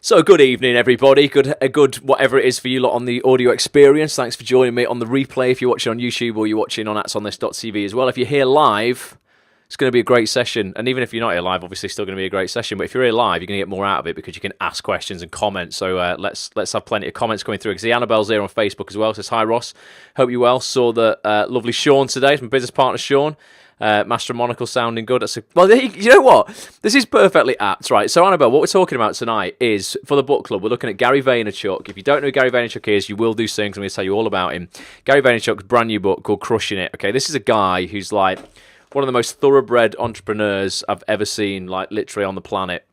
So good evening, everybody. Good whatever it is for you lot on the audio experience. Thanks for joining me on the replay if you're watching on YouTube or you're watching on atsonthis.tv as well. If you're here live, it's going to be a great session. And even if you're not here live, obviously still going to be a great session. But if you're here live, you're going to get more out of it because you can ask questions and comment. So let's have plenty of comments coming through. Because the Annabelle's here on Facebook as well. Says, hi, Ross. Hope you're well. Saw that lovely Sean today, my business partner, Sean. Master of Monocle sounding good. Well, you know what? This is perfectly apt, right? So, Annabelle, what we're talking about tonight is, for the book club, we're looking at Gary Vaynerchuk. If you don't know who Gary Vaynerchuk is, you will do soon because I'm going to tell you all about him. Gary Vaynerchuk's brand new book called Crushing It. Okay, this is a guy who's like one of the most thoroughbred entrepreneurs I've ever seen, like literally on the planet.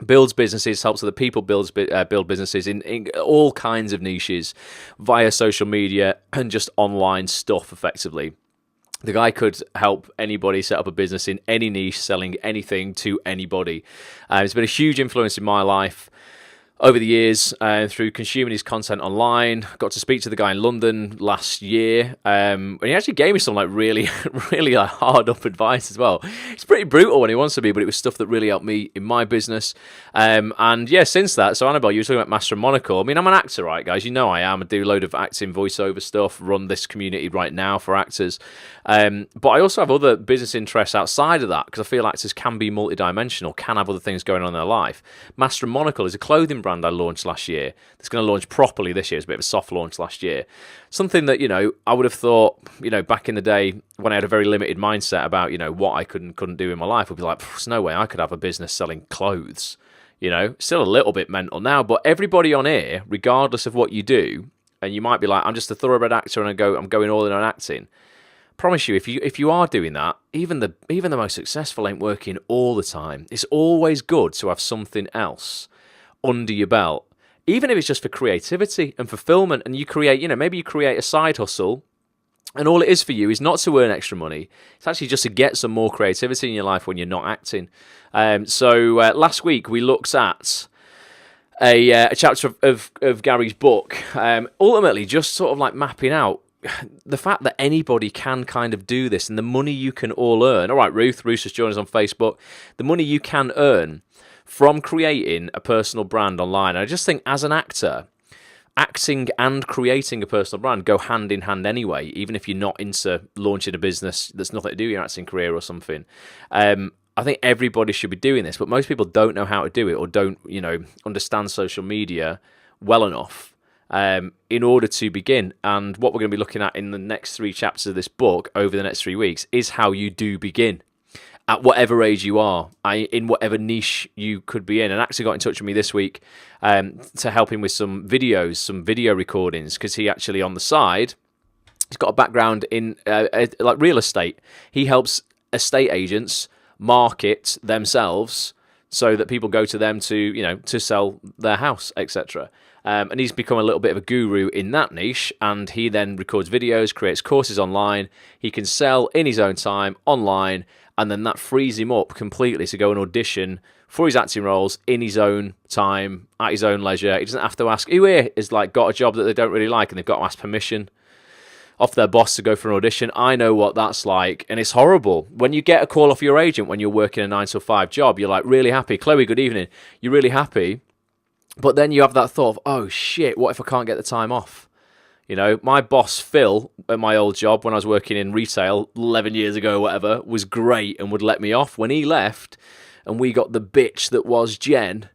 Builds businesses, helps other people build businesses in all kinds of niches via social media and just online stuff, effectively. The guy could help anybody set up a business in any niche, selling anything to anybody. It's been a huge influence in my life over the years through consuming his content online. Got to speak to the guy in London last year, and he actually gave me some like really hard up advice as well. It's pretty brutal when he wants to be, but it was stuff that really helped me in my business. And yeah, since that, so Annabelle, you were talking about Master of Monocle. I mean, I'm an actor, right, guys? You know I am. I do a load of acting, voiceover stuff, run this community right now for actors. But I also have other business interests outside of that because I feel actors can be multidimensional, can have other things going on in their life. Master of Monocle is a clothing brand I launched last year. It's going to launch properly this year. It's a bit of a soft launch last year. Something that, I would have thought, back in the day when I had a very limited mindset about, what I could and couldn't do in my life, would be like, there's no way I could have a business selling clothes. Still a little bit mental now, but everybody on here, regardless of what you do, and you might be like, I'm just a thoroughbred actor and I'm going all in on acting. Promise you, if you are doing that, even the most successful ain't working all the time. It's always good to have something else under your belt, even if it's just for creativity and fulfillment. And you create, maybe you create a side hustle, and all it is for you is not to earn extra money. It's actually just to get some more creativity in your life when you're not acting. So last week we looked at a chapter of Gary's book, ultimately just sort of like mapping out the fact that anybody can kind of do this and the money you can all earn. All right, Ruth just joined us on Facebook. The money you can earn from creating a personal brand online. And I just think as an actor, acting and creating a personal brand go hand in hand anyway, even if you're not into launching a business that's nothing to do with your acting career or something. I think everybody should be doing this, but most people don't know how to do it or don't, understand social media well enough in order to begin. And what we're going to be looking at in the next 3 chapters of this book over the next 3 weeks is how you do begin at whatever age you are, in whatever niche you could be in. And actually got in touch with me this week to help him with some videos, some video recordings, because he actually on the side, he's got a background in like real estate. He helps estate agents market themselves so that people go to them to sell their house, etc. And he's become a little bit of a guru in that niche, and he then records videos, creates courses online. He can sell in his own time online, and then that frees him up completely to go and audition for his acting roles in his own time, at his own leisure. He doesn't have to ask, who here has got a job that they don't really like and they've got to ask permission off their boss to go for an audition. I know what that's like, and it's horrible. When you get a call off your agent when you're working a 9 to 5 job, you're like really happy. Chloe, good evening. You're really happy. But then you have that thought of, oh shit, what if I can't get the time off? My boss, Phil, at my old job when I was working in retail 11 years ago or whatever, was great and would let me off. When he left and we got the bitch that was Jen,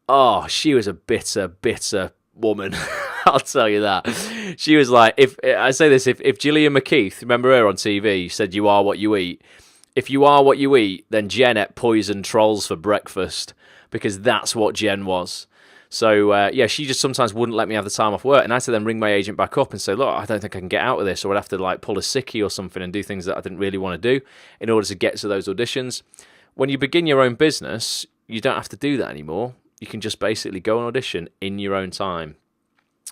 oh, she was a bitter woman. I'll tell you that. She was like, if Gillian McKeith, remember her on TV, said you are what you eat. If you are what you eat, then Jen ate poisoned trolls for breakfast, because that's what Jen was. So, she just sometimes wouldn't let me have the time off work. And I had to then ring my agent back up and say, look, I don't think I can get out of this. Or I'd have to pull a sickie or something and do things that I didn't really want to do in order to get to those auditions. When you begin your own business, you don't have to do that anymore. You can just basically go and audition in your own time.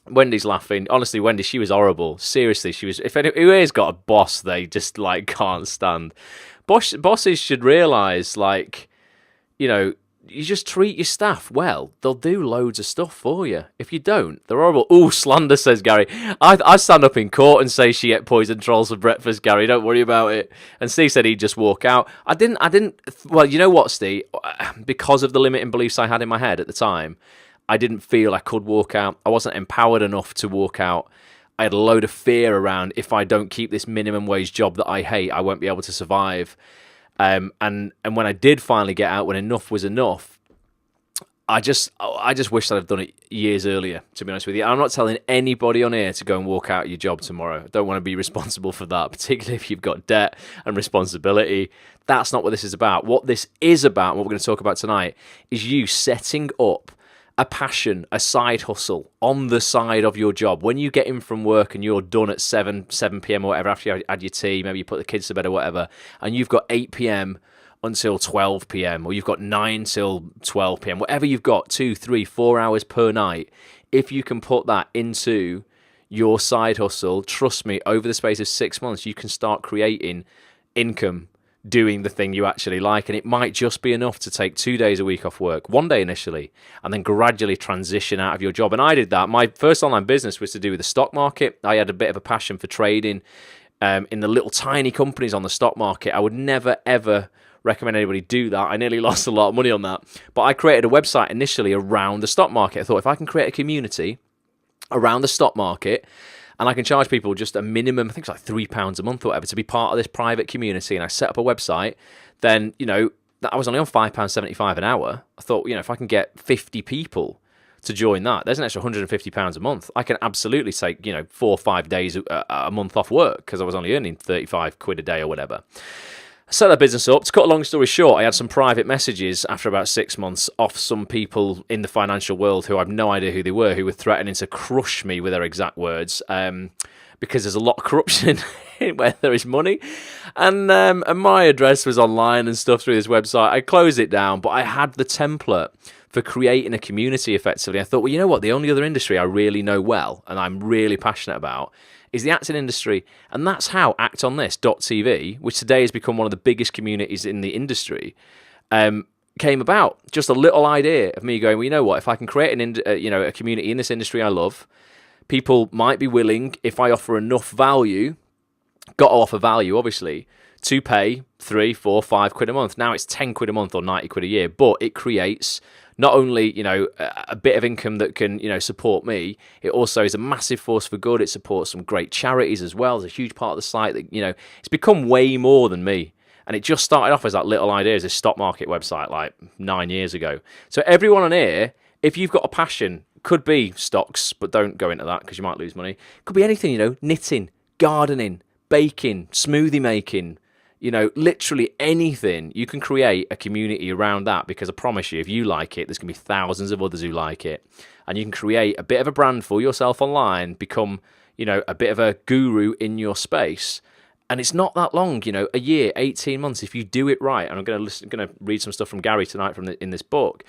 Wendy's laughing. Honestly, Wendy, she was horrible. Seriously, she was. Whoever's got a boss they just can't stand. Bosses should realise, you just treat your staff well. They'll do loads of stuff for you. If you don't, they're horrible. Ooh, slander, says Gary. I stand up in court and say she ate poisoned trolls for breakfast, Gary. Don't worry about it. And Steve said he'd just walk out. I didn't. Well, you know what, Steve? Because of the limiting beliefs I had in my head at the time, I didn't feel I could walk out. I wasn't empowered enough to walk out. I had a load of fear around, if I don't keep this minimum wage job that I hate, I won't be able to survive. And when I did finally get out, when enough was enough, I just wish I'd have done it years earlier, to be honest with you. I'm not telling anybody on here to go and walk out your job tomorrow. I don't want to be responsible for that, particularly if you've got debt and responsibility. That's not what this is about. What this is about, what we're going to talk about tonight, is you setting up a passion, a side hustle on the side of your job. When you get in from work and you're done at 7 p.m. or whatever, after you had your tea, maybe you put the kids to bed or whatever, and you've got 8 p.m. until 12 p.m. or you've got 9 till 12 p.m. whatever you've got, 2, 3, 4 hours per night, if you can put that into your side hustle, trust me, over the space of 6 months, you can start creating income doing the thing you actually like. And it might just be enough to take 2 days a week off work, 1 day initially, and then gradually transition out of your job. And I did that. My first online business was to do with the stock market. I had a bit of a passion for trading in the little tiny companies on the stock market. I would never, ever recommend anybody do that. I nearly lost a lot of money on that. But I created a website initially around the stock market. I thought, if I can create a community around the stock market, and I can charge people just a minimum, I think it's like £3 a month or whatever, to be part of this private community, and I set up a website, then, I was only on £5.75 an hour. I thought, if I can get 50 people to join that, there's an extra £150 a month. I can absolutely take, 4 or 5 days a month off work, because I was only earning 35 quid a day or whatever. Set that business up. To cut a long story short, I had some private messages after about 6 months off some people in the financial world who I have no idea who they were, who were threatening to crush me, with their exact words, because there's a lot of corruption where there is money. And my address was online and stuff through this website. I closed it down, but I had the template for creating a community effectively. I thought, well, you know what? The only other industry I really know well and I'm really passionate about is the acting industry. And that's how actonthis.tv, which today has become one of the biggest communities in the industry, came about. Just a little idea of me going, well, you know what? If I can create a community in this industry I love, people might be willing, if I offer enough value, got to offer value, obviously, to pay 3, 4, 5 quid a month. Now it's 10 quid a month or 90 quid a year, but it creates not only, a bit of income that can, support me, it also is a massive force for good. It supports some great charities as well. There's a huge part of the site that, it's become way more than me. And it just started off as that little idea, as a stock market website like 9 years ago. So everyone on here, if you've got a passion, could be stocks, but don't go into that because you might lose money. Could be anything, knitting, gardening, baking, smoothie making, literally anything. You can create a community around that, because I promise you, if you like it, there's going to be thousands of others who like it. And you can create a bit of a brand for yourself online, become, a bit of a guru in your space. And it's not that long, a year, 18 months, if you do it right. And I'm going to read some stuff from Gary tonight in this book.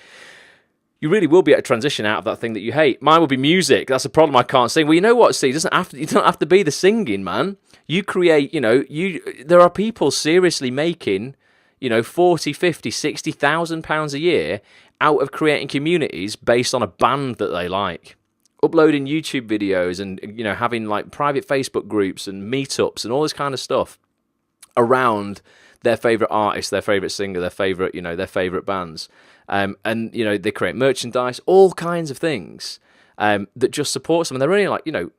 You really will be able to transition out of that thing that you hate. Mine will be music. That's a problem. I can't sing. Well, you know what, Steve? You don't have to be the singing, man. You create, there are people seriously making, 40, 50, 60,000 pounds a year out of creating communities based on a band that they like. Uploading YouTube videos and, having like private Facebook groups and meetups and all this kind of stuff around their favorite artist, their favorite singer, their favorite bands. And they create merchandise, all kinds of things that just supports them. And they're earning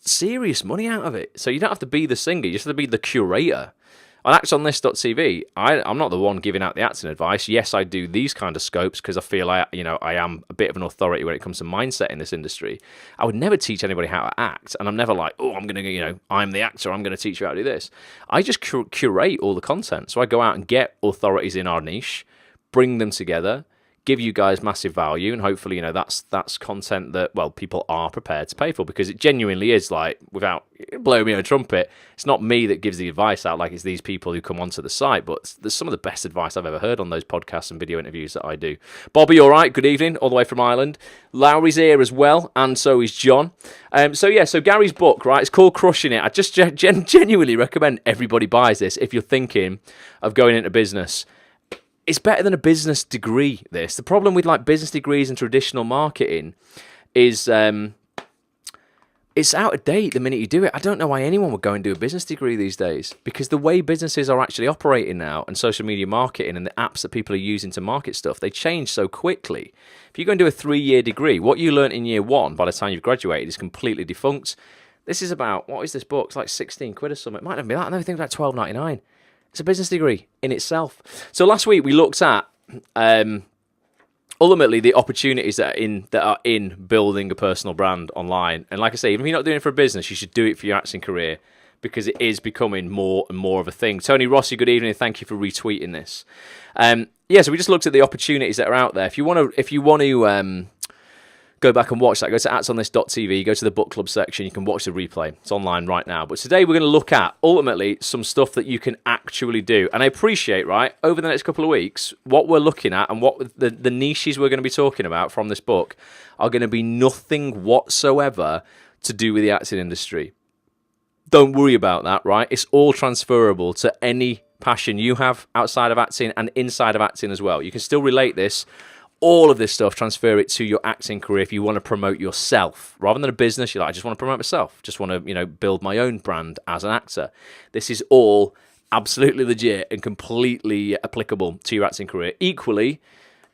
serious money out of it. So you don't have to be the singer, you just have to be the curator. On actonthis.tv, I'm not the one giving out the acting advice. Yes, I do these kind of scopes because I feel I am a bit of an authority when it comes to mindset in this industry. I would never teach anybody how to act, and I'm never like, oh, I'm going to, I'm the actor, I'm going to teach you how to do this. I just curate all the content. So I go out and get authorities in our niche, bring them together, give you guys massive value, and hopefully, that's content that, well, people are prepared to pay for, because it genuinely is, like, without blowing me on a trumpet, it's not me that gives the advice out, like it's these people who come onto the site, but there's some of the best advice I've ever heard on those podcasts and video interviews that I do. Bobby, all right, good evening, all the way from Ireland. Lowry's here as well, and so is John. So Gary's book, right, it's called Crushing It. I just genuinely recommend everybody buys this if you're thinking of going into business. It's better than a business degree, this. The problem with like business degrees and traditional marketing is it's out of date the minute you do it. I don't know why anyone would go and do a business degree these days, because the way businesses are actually operating now, and social media marketing and the apps that people are using to market stuff, they change so quickly. If you go and do a 3-year degree, what you learnt in year 1 by the time you've graduated is completely defunct. This is about, what is this book? It's like 16 quid or something. It might not be that. I think it's like $12.99. It's a business degree in itself. So last week we looked at ultimately the opportunities that are in building a personal brand online. And like I say, even if you're not doing it for a business, you should do it for your acting career, because it is becoming more and more of a thing. Tony Rossi, good evening. Thank you for retweeting this. So we just looked at the opportunities that are out there. If you want to go back and watch that, go to atsonthis.tv, go to the book club section, you can watch the replay. It's online right now. But today we're going to look at, ultimately, some stuff that you can actually do. And I appreciate, right, over the next couple of weeks, what we're looking at and what the niches we're going to be talking about from this book are going to be nothing whatsoever to do with the acting industry. Don't worry about that, right? It's all transferable to any passion you have outside of acting and inside of acting as well. You can still relate this. All of this stuff, transfer it to your acting career if you want to promote yourself. Rather than a business, you're like, I just want to promote myself. Just want to, build my own brand as an actor. This is all absolutely legit and completely applicable to your acting career. Equally,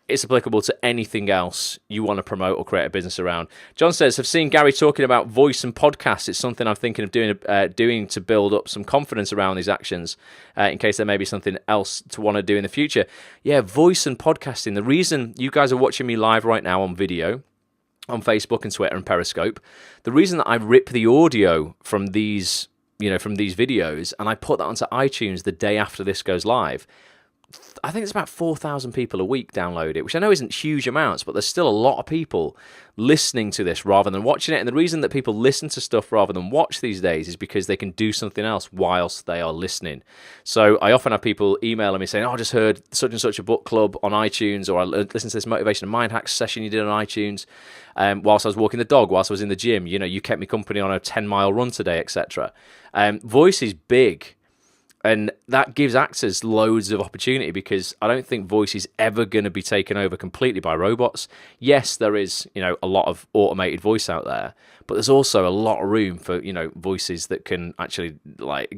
it's applicable to anything else you want to promote or create a business around. John says, I've seen Gary talking about voice and podcasts. It's something I'm thinking of doing to build up some confidence around these actions in case there may be something else to want to do in the future. Yeah, voice and podcasting. The reason you guys are watching me live right now on video, on Facebook and Twitter and Periscope, the reason that I rip the audio from these videos and I put that onto iTunes the day after this goes live, I think it's about 4,000 people a week download it, which I know isn't huge amounts, but there's still a lot of people listening to this rather than watching it. And the reason that people listen to stuff rather than watch these days is because they can do something else whilst they are listening. So I often have people emailing me saying, I just heard such and such a book club on iTunes, or I listened to this motivation and mind hacks session you did on iTunes whilst I was walking the dog, whilst I was in the gym. You kept me company on a 10-mile run today, etc. Voice is big. And that gives actors loads of opportunity, because I don't think voice is ever going to be taken over completely by robots. Yes, there is, a lot of automated voice out there, but there's also a lot of room for, voices that can actually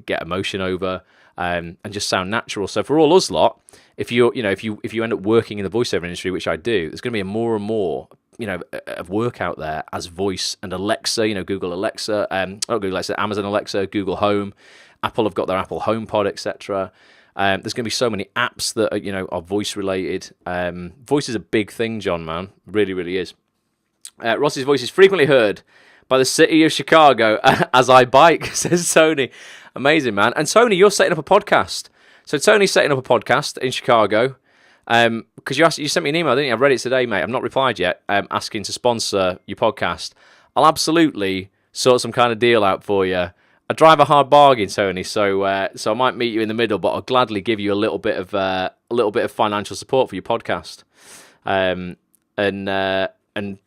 get emotion over and just sound natural. So for all us lot, if you end up working in the voiceover industry, which I do, there's going to be more and more of work out there as voice and Alexa, Google Alexa, not Google Alexa, Amazon Alexa, Google Home. Apple have got their Apple HomePod, etc. There's going to be so many apps that are voice related. Voice is a big thing, John, man. Really, really is. Ross's voice is frequently heard by the city of Chicago as I bike, says Tony. Amazing, man. And Tony, you're setting up a podcast. So Tony's setting up a podcast in Chicago. Because you sent me an email, didn't you? I've read it today, mate. I've not replied yet, asking to sponsor your podcast. I'll absolutely sort some kind of deal out for you. I drive a hard bargain, Tony, so I might meet you in the middle, but I'll gladly give you a little bit of financial support for your podcast. And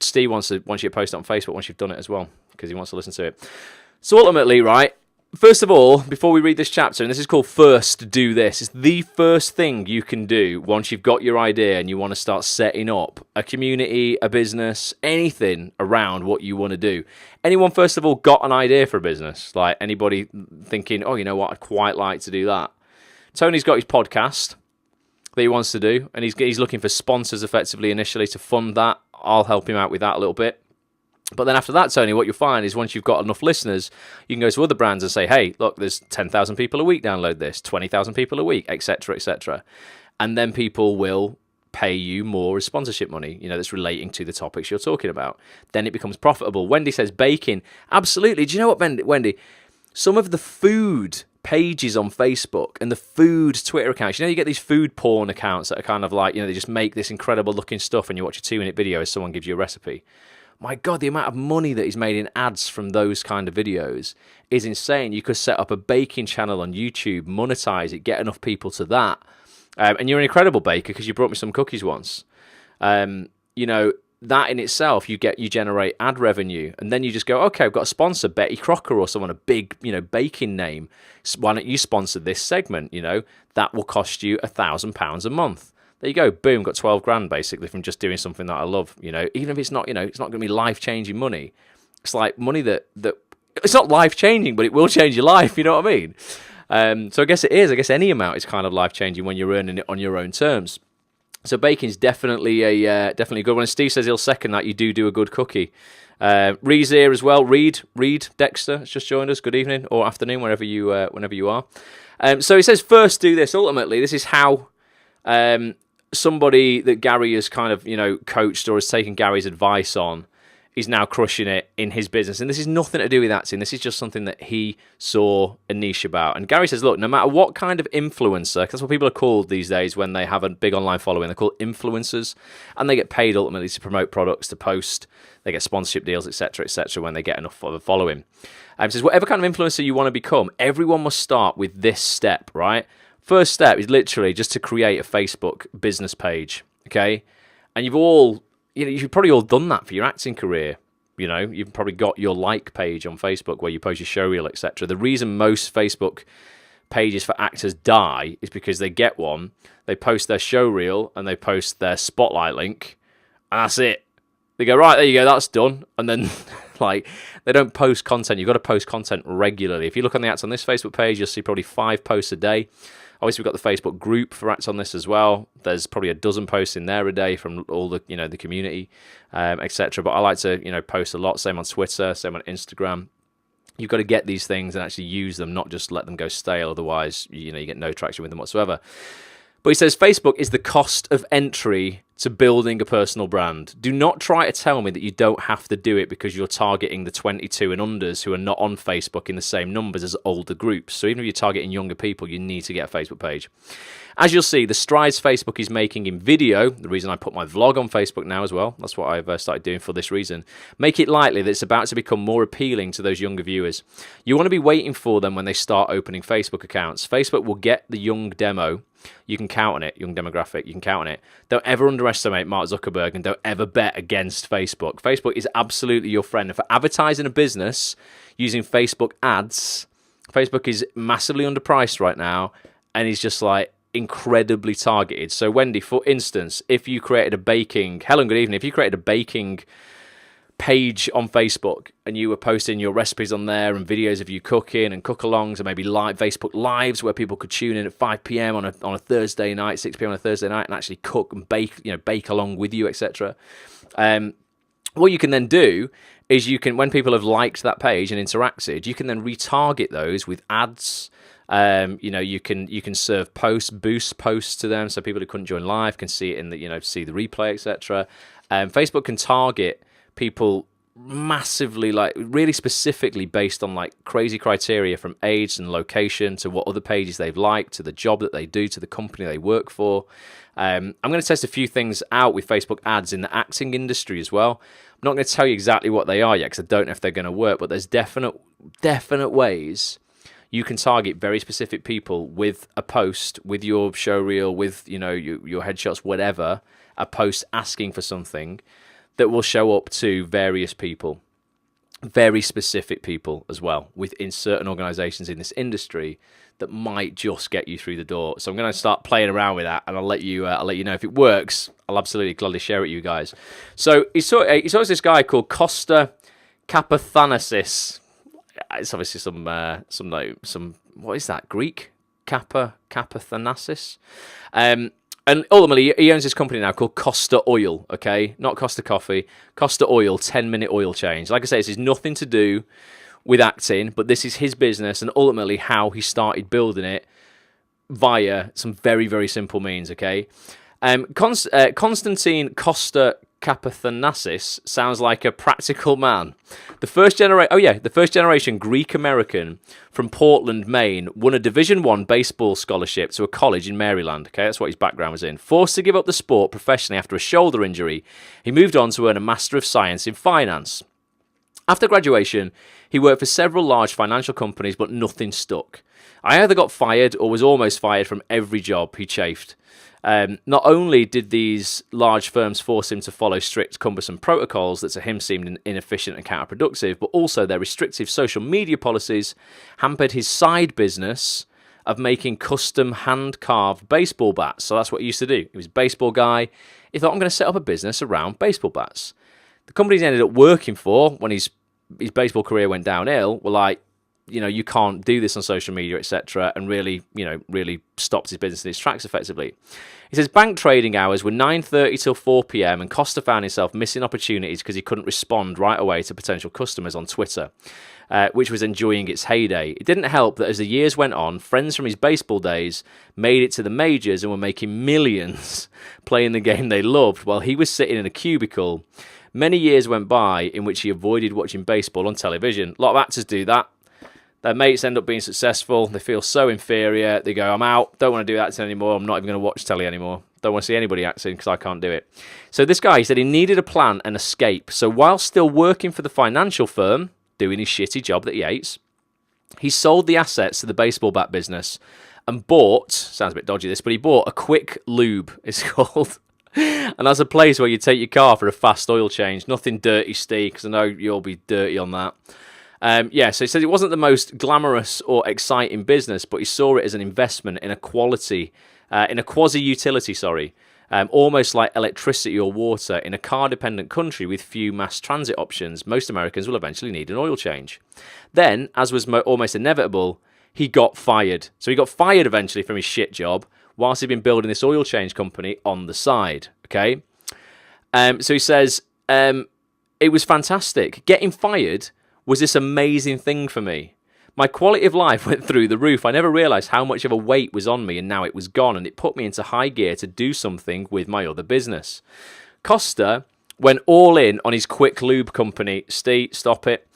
Steve wants you to post it on Facebook once you've done it as well, because he wants to listen to it. So ultimately, right, first of all, before we read this chapter, and this is called First Do This, it's the first thing you can do once you've got your idea and you want to start setting up a community, a business, anything around what you want to do. Anyone, first of all, got an idea for a business? Like anybody thinking, oh, you know what, I'd quite like to do that. Tony's got his podcast that he wants to do, and he's looking for sponsors effectively initially to fund that. I'll help him out with that a little bit. But then after that, Tony, what you'll find is once you've got enough listeners, you can go to other brands and say, hey, look, there's 10,000 people a week download this, 20,000 people a week, etc., etc. And then people will pay you more as sponsorship money, that's relating to the topics you're talking about. Then it becomes profitable. Wendy says baking. Absolutely. Do you know what, Wendy? Some of the food pages on Facebook and the food Twitter accounts, you get these food porn accounts that are kind of like, they just make this incredible looking stuff and you watch a 2-minute video as someone gives you a recipe. My God, the amount of money that is made in ads from those kind of videos is insane. You could set up a baking channel on YouTube, monetize it, get enough people to that. And you're an incredible baker because you brought me some cookies once. That in itself, you generate ad revenue. And then you just go, okay, I've got a sponsor, Betty Crocker or someone, a big, baking name. Why don't you sponsor this segment? That will cost you £1,000 a month. There you go, boom, got 12 grand basically from just doing something that I love. Even if it's not, it's not going to be life-changing money. It's like money that it's not life-changing, but it will change your life, you know what I mean? So I guess it is. I guess any amount is kind of life-changing when you're earning it on your own terms. So baking's definitely a good one. And Steve says he'll second that. You do a good cookie. Reed's here as well. Reed Dexter has just joined us. Good evening or afternoon, whenever you are. So he says, first do this. Ultimately, this is how somebody that Gary has kind of, coached or has taken Gary's advice on is now crushing it in his business. And this is nothing to do with acting. This is just something that he saw a niche about. And Gary says, look, no matter what kind of influencer, because that's what people are called these days when they have a big online following, they're called influencers, and they get paid ultimately to promote products, to post, they get sponsorship deals, etc., when they get enough of a following. He says, whatever kind of influencer you want to become, everyone must start with this step, right? First step is literally just to create a Facebook business page, okay? And you've probably all done that for your acting career. You've probably got your like page on Facebook where you post your showreel, etc. The reason most Facebook pages for actors die is because they get one, they post their showreel, and they post their spotlight link, and that's it. They go, right, there you go, that's done. And then, they don't post content. You've got to post content regularly. If you look on the Acts on This Facebook page, you'll see probably 5 posts a day. Obviously, we've got the Facebook group for Acts on This as well. There's probably a dozen posts in there a day from all the, the community, etc. But I like to, post a lot. Same on Twitter, same on Instagram. You've got to get these things and actually use them, not just let them go stale. Otherwise, you get no traction with them whatsoever. But he says Facebook is the cost of entry to building a personal brand. Do not try to tell me that you don't have to do it because you're targeting the 22 and unders who are not on Facebook in the same numbers as older groups. So even if you're targeting younger people, you need to get a Facebook page. As you'll see, the strides Facebook is making in video, the reason I put my vlog on Facebook now as well, that's what I've started doing for this reason, make it likely that it's about to become more appealing to those younger viewers. You want to be waiting for them when they start opening Facebook accounts. Facebook will get the young demo. You can count on it, young demographic, you can count on it. Don't ever underestimate Mark Zuckerberg and don't ever bet against Facebook. Facebook is absolutely your friend. And for advertising a business using Facebook ads, Facebook is massively underpriced right now and is just incredibly targeted. So Wendy, for instance, if you created a baking, Helen, good evening, if you created a baking page on Facebook and you were posting your recipes on there and videos of you cooking and cook-alongs and maybe live Facebook lives where people could tune in at 5 p.m. on a Thursday night, 6 p.m. on a Thursday night and actually cook and bake along with you, etc. What you can then do is when people have liked that page and interacted, you can then retarget those with ads. You can serve boost posts to them so people who couldn't join live can see it in the see the replay, etc. Facebook can target people massively, really specifically based on crazy criteria from age and location to what other pages they've liked to the job that they do to the company they work for. I'm going to test a few things out with Facebook ads in the acting industry as well. I'm not going to tell you exactly what they are yet because I don't know if they're going to work, but there's definite ways you can target very specific people with a post, with your showreel, with your headshots, whatever, a post asking for something that will show up to various people, very specific people as well, within certain organizations in this industry that might just get you through the door. So I'm going to start playing around with that, and I'll let you know if it works. I'll absolutely gladly share it with you guys. So he saw this guy called Costa Kapathanasis. It's obviously some what is that, Greek? Kapathanasis. And ultimately, he owns this company now called Costa Oil, okay? Not Costa Coffee, Costa Oil, 10-minute oil change. Like I say, this is nothing to do with acting, but this is his business and ultimately how he started building it via some very, very simple means, okay? Konstantin Costa Kapathanasis sounds like a practical man. The first generation Greek-American from Portland, Maine, won a Division I baseball scholarship to a college in Maryland. Okay, that's what his background was in. Forced to give up the sport professionally after a shoulder injury, he moved on to earn a Master of Science in Finance. After graduation, he worked for several large financial companies, but nothing stuck. I either got fired or was almost fired from every job he chafed. Not only did these large firms force him to follow strict, cumbersome protocols that to him seemed inefficient and counterproductive, but also their restrictive social media policies hampered his side business of making custom hand-carved baseball bats. So that's what he used to do. He was a baseball guy. He thought, I'm going to set up a business around baseball bats. The companies he ended up working for when he's his baseball career went downhill were like, you can't do this on social media, etc., and really stopped his business in its tracks effectively. He says bank trading hours were 9:30 till 4 p.m. and Costa found himself missing opportunities because he couldn't respond right away to potential customers on Twitter, which was enjoying its heyday. It didn't help that as the years went on, friends from his baseball days made it to the majors and were making millions playing the game they loved while he was sitting in a cubicle. Many years went by in which he avoided watching baseball on television. A lot of actors do that. Their mates end up being successful. They feel so inferior. They go, I'm out. Don't want to do acting anymore. I'm not even going to watch telly anymore. Don't want to see anybody acting because I can't do it. So this guy, he said he needed a plan and escape. So while still working for the financial firm, doing his shitty job that he hates, he sold the assets to the baseball bat business and bought, sounds a bit dodgy this, but he bought a Quick Lube, it's called. And that's a place where you take your car for a fast oil change. Nothing dirty, Steve, because I know you'll be dirty on that. So he says it wasn't the most glamorous or exciting business, but he saw it as an investment in a quasi-utility, almost like electricity or water in a car-dependent country with few mass transit options. Most Americans will eventually need an oil change. Then, as was almost inevitable, he got fired. So he got fired eventually from his shit job whilst he'd been building this oil change company on the side. Okay, so he says it was fantastic. Getting fired was this amazing thing for me. My quality of life went through the roof. I never realised how much of a weight was on me and now it was gone, and it put me into high gear to do something with my other business. Costa went all in on his Quick Lube company, stop it,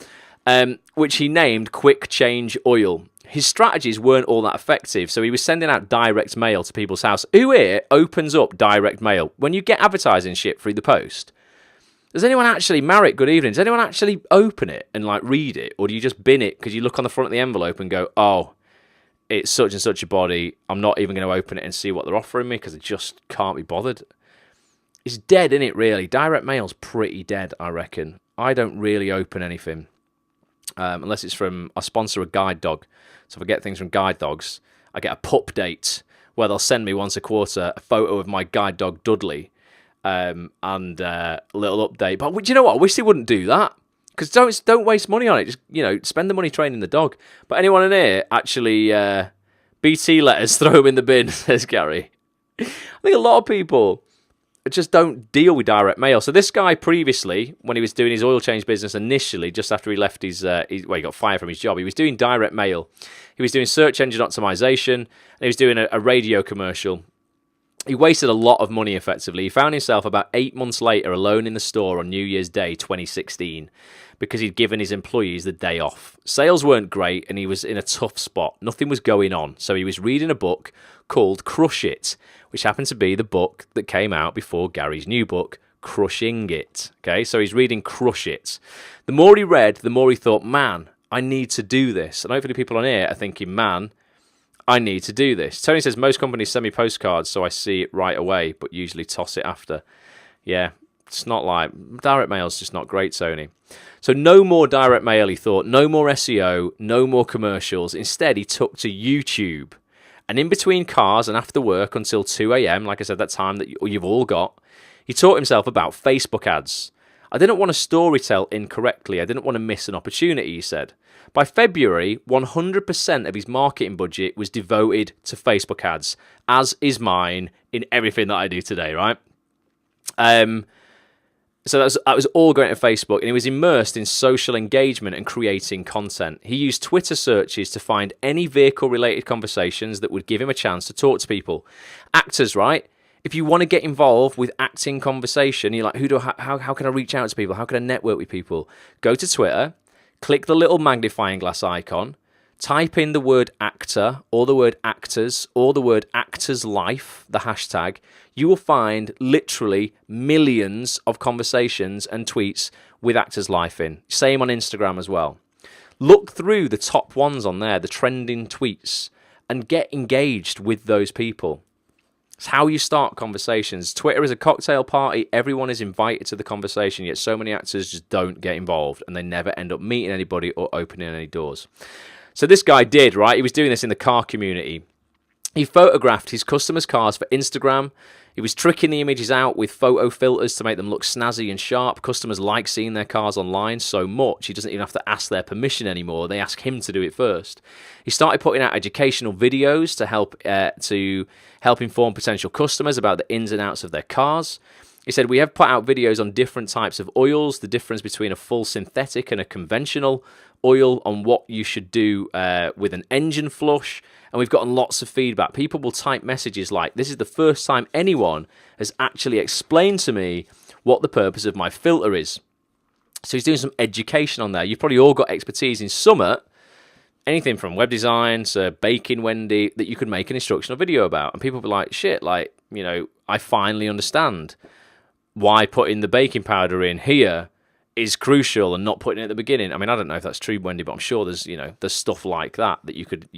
which he named Quick Change Oil. His strategies weren't all that effective, so he was sending out direct mail to people's house. Who here opens up direct mail? When you get advertising shit through the post, does anyone actually, Marek, good evening, does anyone actually open it and read it? Or do you just bin it because you look on the front of the envelope and go, oh, it's such and such a body, I'm not even going to open it and see what they're offering me because I just can't be bothered? It's dead, isn't it, really? Direct mail's pretty dead, I reckon. I don't really open anything. Unless it's from, I sponsor a guide dog. So if I get things from guide dogs, I get a pup date where they'll send me once a quarter a photo of my guide dog, Dudley, and a little update. But do you know what? I wish they wouldn't do that. Because don't waste money on it. Just, spend the money training the dog. But anyone in here actually, BT letters, throw them in the bin, says Gary. I think a lot of people just don't deal with direct mail. So this guy previously, when he was doing his oil change business initially, just after he left he got fired from his job, he was doing direct mail. He was doing search engine optimization, and he was doing a radio commercial. He wasted a lot of money effectively. He found himself about 8 months later alone in the store on New Year's Day 2016 because he'd given his employees the day off. Sales weren't great and he was in a tough spot. Nothing was going on. So he was reading a book called Crush It, which happened to be the book that came out before Gary's new book, Crushing It. Okay, so he's reading Crush It. The more he read, the more he thought, man, I need to do this. And hopefully people on here are thinking, man, I need to do this. Tony says, most companies send me postcards, so I see it right away, but usually toss it after. Yeah, it's not like, direct mail's just not great, Tony. So no more direct mail, he thought. No more SEO, no more commercials. Instead, he took to YouTube. And in between cars and after work until 2 a.m., like I said, that time that you've all got, he taught himself about Facebook ads. I didn't want to storytell incorrectly. I didn't want to miss an opportunity, he said. By February, 100% of his marketing budget was devoted to Facebook ads, as is mine in everything that I do today, right? So that was all going to Facebook, and he was immersed in social engagement and creating content. He used Twitter searches to find any vehicle-related conversations that would give him a chance to talk to people. Actors, right? If you want to get involved with acting conversation, you're like, how can I reach out to people? How can I network with people? Go to Twitter, click the little magnifying glass icon, type in the word actor or the word actors or the word actors life, the hashtag. You will find literally millions of conversations and tweets with actors life in. Same on Instagram as well. Look through the top ones on there, the trending tweets, and get engaged with those people. It's how you start conversations. Twitter is a cocktail party. Everyone is invited to the conversation, yet so many actors just don't get involved and they never end up meeting anybody or opening any doors. So this guy did, right? He was doing this in the car community. He photographed his customers' cars for Instagram. He was tricking the images out with photo filters to make them look snazzy and sharp. Customers like seeing their cars online so much, he doesn't even have to ask their permission anymore. They ask him to do it first. He started putting out educational videos to help inform potential customers about the ins and outs of their cars. He said, we have put out videos on different types of oils, the difference between a full synthetic and a conventional oil, on what you should do with an engine flush. And we've gotten lots of feedback. People will type messages like, this is the first time anyone has actually explained to me what the purpose of my filter is. So he's doing some education on there. You've probably all got expertise in Summit, anything from web design to baking Wendy, that you could make an instructional video about. And people will be like, shit, like, you know, I finally understand why putting the baking powder in here is crucial and not putting it at the beginning. I mean, I don't know if that's true, Wendy, but I'm sure there's stuff like that you could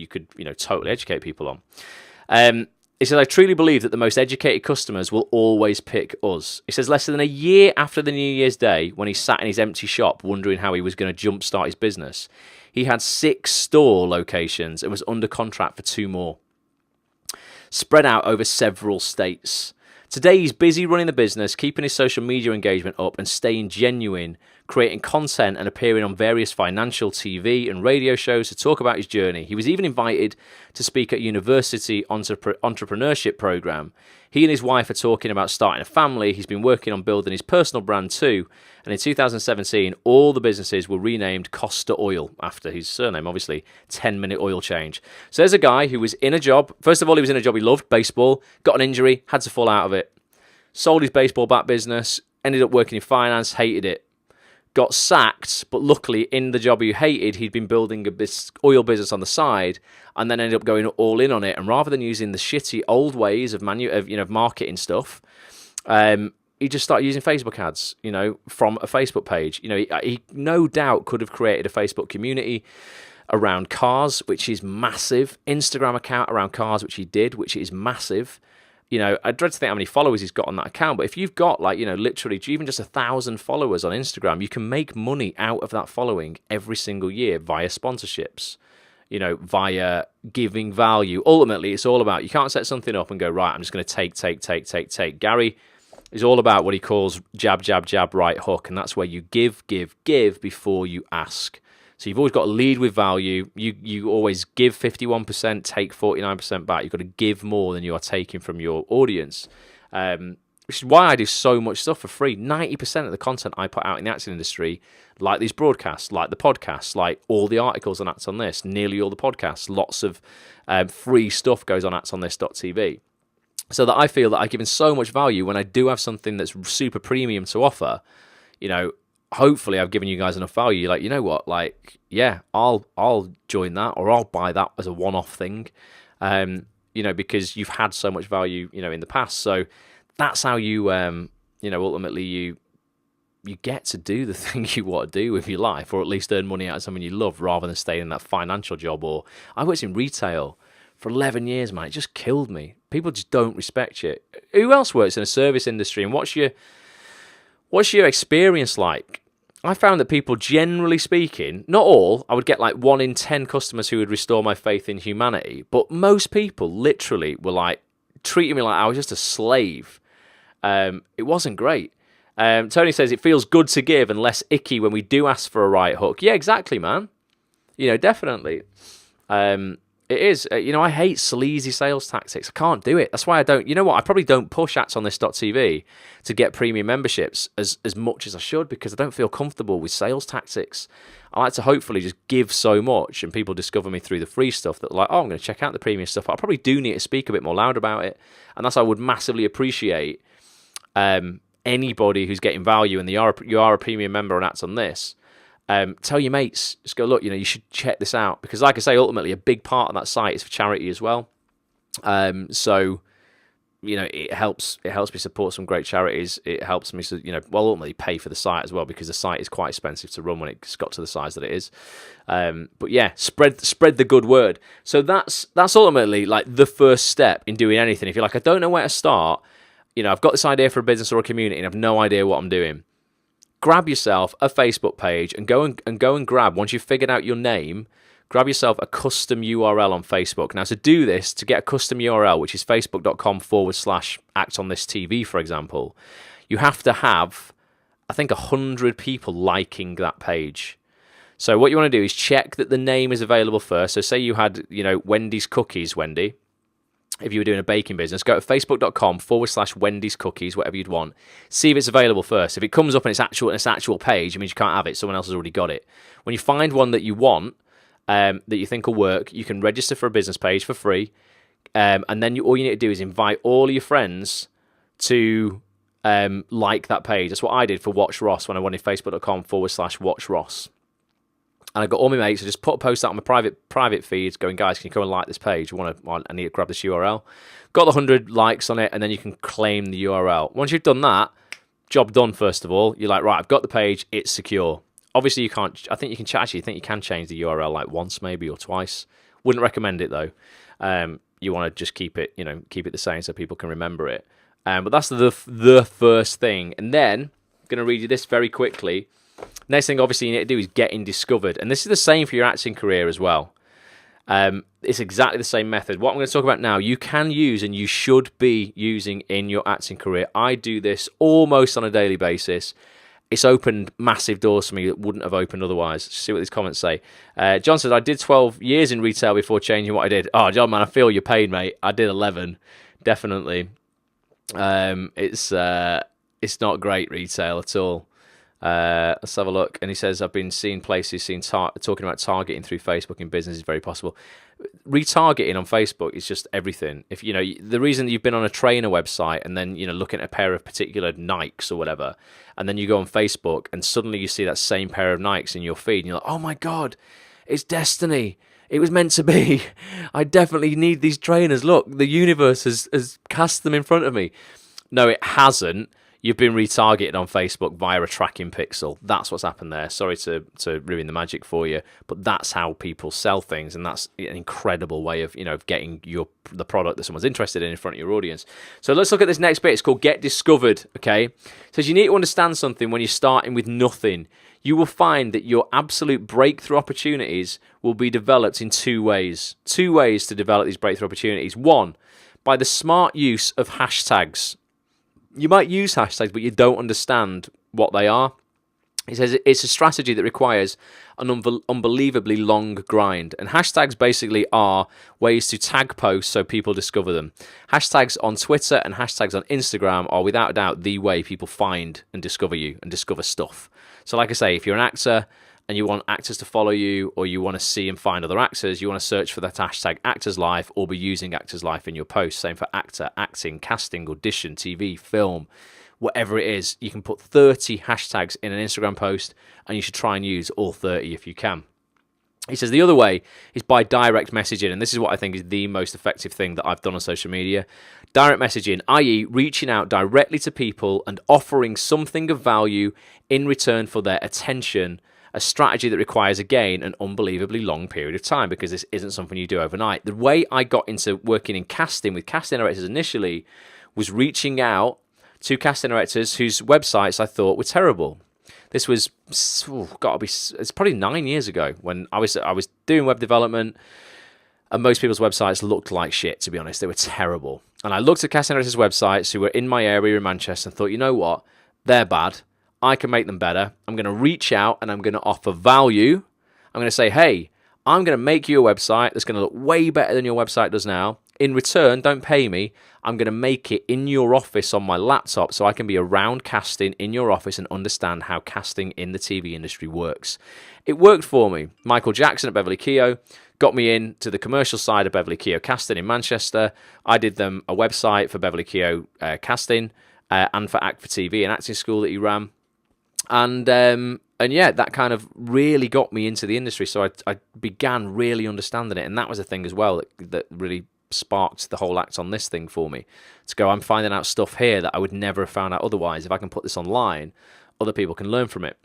totally educate people on. He says, I truly believe that the most educated customers will always pick us. He says, less than a year after the New Year's Day, when he sat in his empty shop wondering how he was going to jumpstart his business, he had 6 store locations and was under contract for 2 more, spread out over several states. Today, he's busy running the business, keeping his social media engagement up and staying genuine, creating content and appearing on various financial TV and radio shows to talk about his journey. He was even invited to speak at university entrepreneurship program. He and his wife are talking about starting a family. He's been working on building his personal brand too. And in 2017, all the businesses were renamed Costa Oil, after his surname, obviously, 10-minute oil change. So there's a guy who was in a job. First of all, he was in a job he loved, baseball, got an injury, had to fall out of it. Sold his baseball bat business, ended up working in finance, hated it. Got sacked, but luckily in the job he hated, he'd been building a oil business on the side, and then ended up going all in on it. And rather than using the shitty old ways of marketing stuff, he just started using Facebook ads, from a Facebook page. He no doubt could have created a Facebook community around cars, which is massive. Instagram account around cars, which he did, which is massive. I dread to think how many followers he's got on that account, but if you've got literally even just 1,000 followers on Instagram, you can make money out of that following every single year via sponsorships, via giving value. Ultimately, it's all about, you can't set something up and go, right, I'm just going to take. Gary is all about what he calls jab, jab, jab, right hook, and that's where you give before you ask. So you've always got to lead with value. You always give 51%, take 49% back. You've got to give more than you are taking from your audience, which is why I do so much stuff for free. 90% of the content I put out in the acting industry, like these broadcasts, like the podcasts, like all the articles on Acts on This, nearly all the podcasts, lots of free stuff goes on actsonthis.tv. So that I feel that I've given so much value when I do have something that's super premium to offer, hopefully I've given you guys enough value. Like, you know what? Like, yeah, I'll join that, or I'll buy that as a one-off thing, because you've had so much value, in the past. So that's how you, ultimately you get to do the thing you want to do with your life, or at least earn money out of something you love, rather than staying in that financial job. Or I worked in retail for 11 years, man. It just killed me. People just don't respect you. Who else works in a service industry, and what's your experience like? I found that people, generally speaking, not all, I would get like 1 in 10 customers who would restore my faith in humanity, but most people literally were like treating me like I was just a slave. It wasn't great. Tony says, it feels good to give and less icky when we do ask for a right hook. Yeah, exactly, man. Definitely. It is. I hate sleazy sales tactics. I can't do it. That's why I don't. You know what? I probably don't push actsonthis.tv to get premium memberships as much as I should, because I don't feel comfortable with sales tactics. I like to hopefully just give so much, and people discover me through the free stuff that, like, oh, I'm going to check out the premium stuff. I probably do need to speak a bit more loud about it, and that's why I would massively appreciate anybody who's getting value, and you are a premium member on Acts on This. Tell your mates, just go, look, you should check this out, because like I say, ultimately a big part of that site is for charity as well. So, it helps me support some great charities. It helps me, ultimately pay for the site as well, because the site is quite expensive to run when it's got to the size that it is. But yeah, spread the good word. So that's ultimately like the first step in doing anything. If you're like, I don't know where to start, I've got this idea for a business or a community and I've no idea what I'm doing. Grab yourself a Facebook page and go and grab, once you've figured out your name, grab yourself a custom URL on Facebook. Now, to do this, to get a custom URL, which is facebook.com/act on this TV, for example, you have to have, I think, 100 people liking that page. So what you want to do is check that the name is available first. So say you had, Wendy's Cookies, Wendy. If you were doing a baking business, go to facebook.com/Wendy's Cookies, whatever you'd want. See if it's available first. If it comes up and it's actual page, it means you can't have it. Someone else has already got it. When you find one that you want, that you think will work, you can register for a business page for free. And then all you need to do is invite all of your friends to like that page. That's what I did for Watch Ross when I wanted facebook.com/Watch Ross. And I got all my mates, I just put a post out on my private feeds going, guys, can you come and like this page? I need to grab this URL. Got the 100 likes on it, and then you can claim the URL. Once you've done that, job done, first of all. You're like, right, I've got the page, it's secure. Obviously, you can't, I think you can change the URL like once maybe or twice. Wouldn't recommend it though. You want to just keep it the same so people can remember it. But that's the first thing. And then, I'm going to read you this very quickly. Next thing, obviously, you need to do is getting discovered. And this is the same for your acting career as well. It's exactly the same method. What I'm going to talk about now, you can use and you should be using in your acting career. I do this almost on a daily basis. It's opened massive doors for me that wouldn't have opened otherwise. See what these comments say. John said, I did 12 years in retail before changing what I did. Oh, John, man, I feel your pain, mate. I did 11, definitely. It's not great retail at all. Let's have a look. And he says, I've been seeing places talking about targeting through Facebook in business is very possible. Retargeting on Facebook is just everything. If the reason that you've been on a trainer website and then looking at a pair of particular Nikes or whatever, and then you go on Facebook and suddenly you see that same pair of Nikes in your feed and you're like, oh my god, it's destiny. It was meant to be. I definitely need these trainers. Look, the universe has cast them in front of me. No, it hasn't. You've been retargeted on Facebook via a tracking pixel. That's what's happened there. Sorry to ruin the magic for you, but that's how people sell things, and that's an incredible way of getting the product that someone's interested in front of your audience. So let's look at this next bit. It's called Get Discovered. Okay, it says you need to understand something when you're starting with nothing. You will find that your absolute breakthrough opportunities will be developed in two ways. Two ways to develop these breakthrough opportunities. One, by the smart use of hashtags. You might use hashtags, but you don't understand what they are. He says it's a strategy that requires an unbelievably long grind. And hashtags basically are ways to tag posts so people discover them. Hashtags on Twitter and hashtags on Instagram are without a doubt the way people find and discover you and discover stuff. So like I say, if you're an actor and you want actors to follow you, or you want to see and find other actors, you want to search for that hashtag actor's life or be using actor's life in your post. Same for actor, acting, casting, audition, TV, film, whatever it is. You can put 30 hashtags in an Instagram post and you should try and use all 30 if you can. He says the other way is by direct messaging, and this is what I think is the most effective thing that I've done on social media. Direct messaging, i.e. reaching out directly to people and offering something of value in return for their attention. A strategy that requires, again, an unbelievably long period of time because this isn't something you do overnight. The way I got into working in casting with casting directors initially was reaching out to casting directors whose websites I thought were terrible. This was, it's probably 9 years ago when I was doing web development and most people's websites looked like shit, to be honest. They were terrible. And I looked at casting directors' websites who were in my area in Manchester and thought, you know what? They're bad. I can make them better. I'm going to reach out and I'm going to offer value. I'm going to say, hey, I'm going to make you a website that's going to look way better than your website does now. In return, don't pay me. I'm going to make it in your office on my laptop so I can be around casting in your office and understand how casting in the TV industry works. It worked for me. Michael Jackson at Beverly Keogh got me into the commercial side of Beverly Keogh Casting in Manchester. I did them a website for Beverly Keogh Casting and for Act for TV, an acting school that he ran. And yeah, that kind of really got me into the industry. So I began really understanding it. And that was a thing as well that really sparked the whole Act on This thing for me. To go, I'm finding out stuff here that I would never have found out otherwise. If I can put this online, other people can learn from it.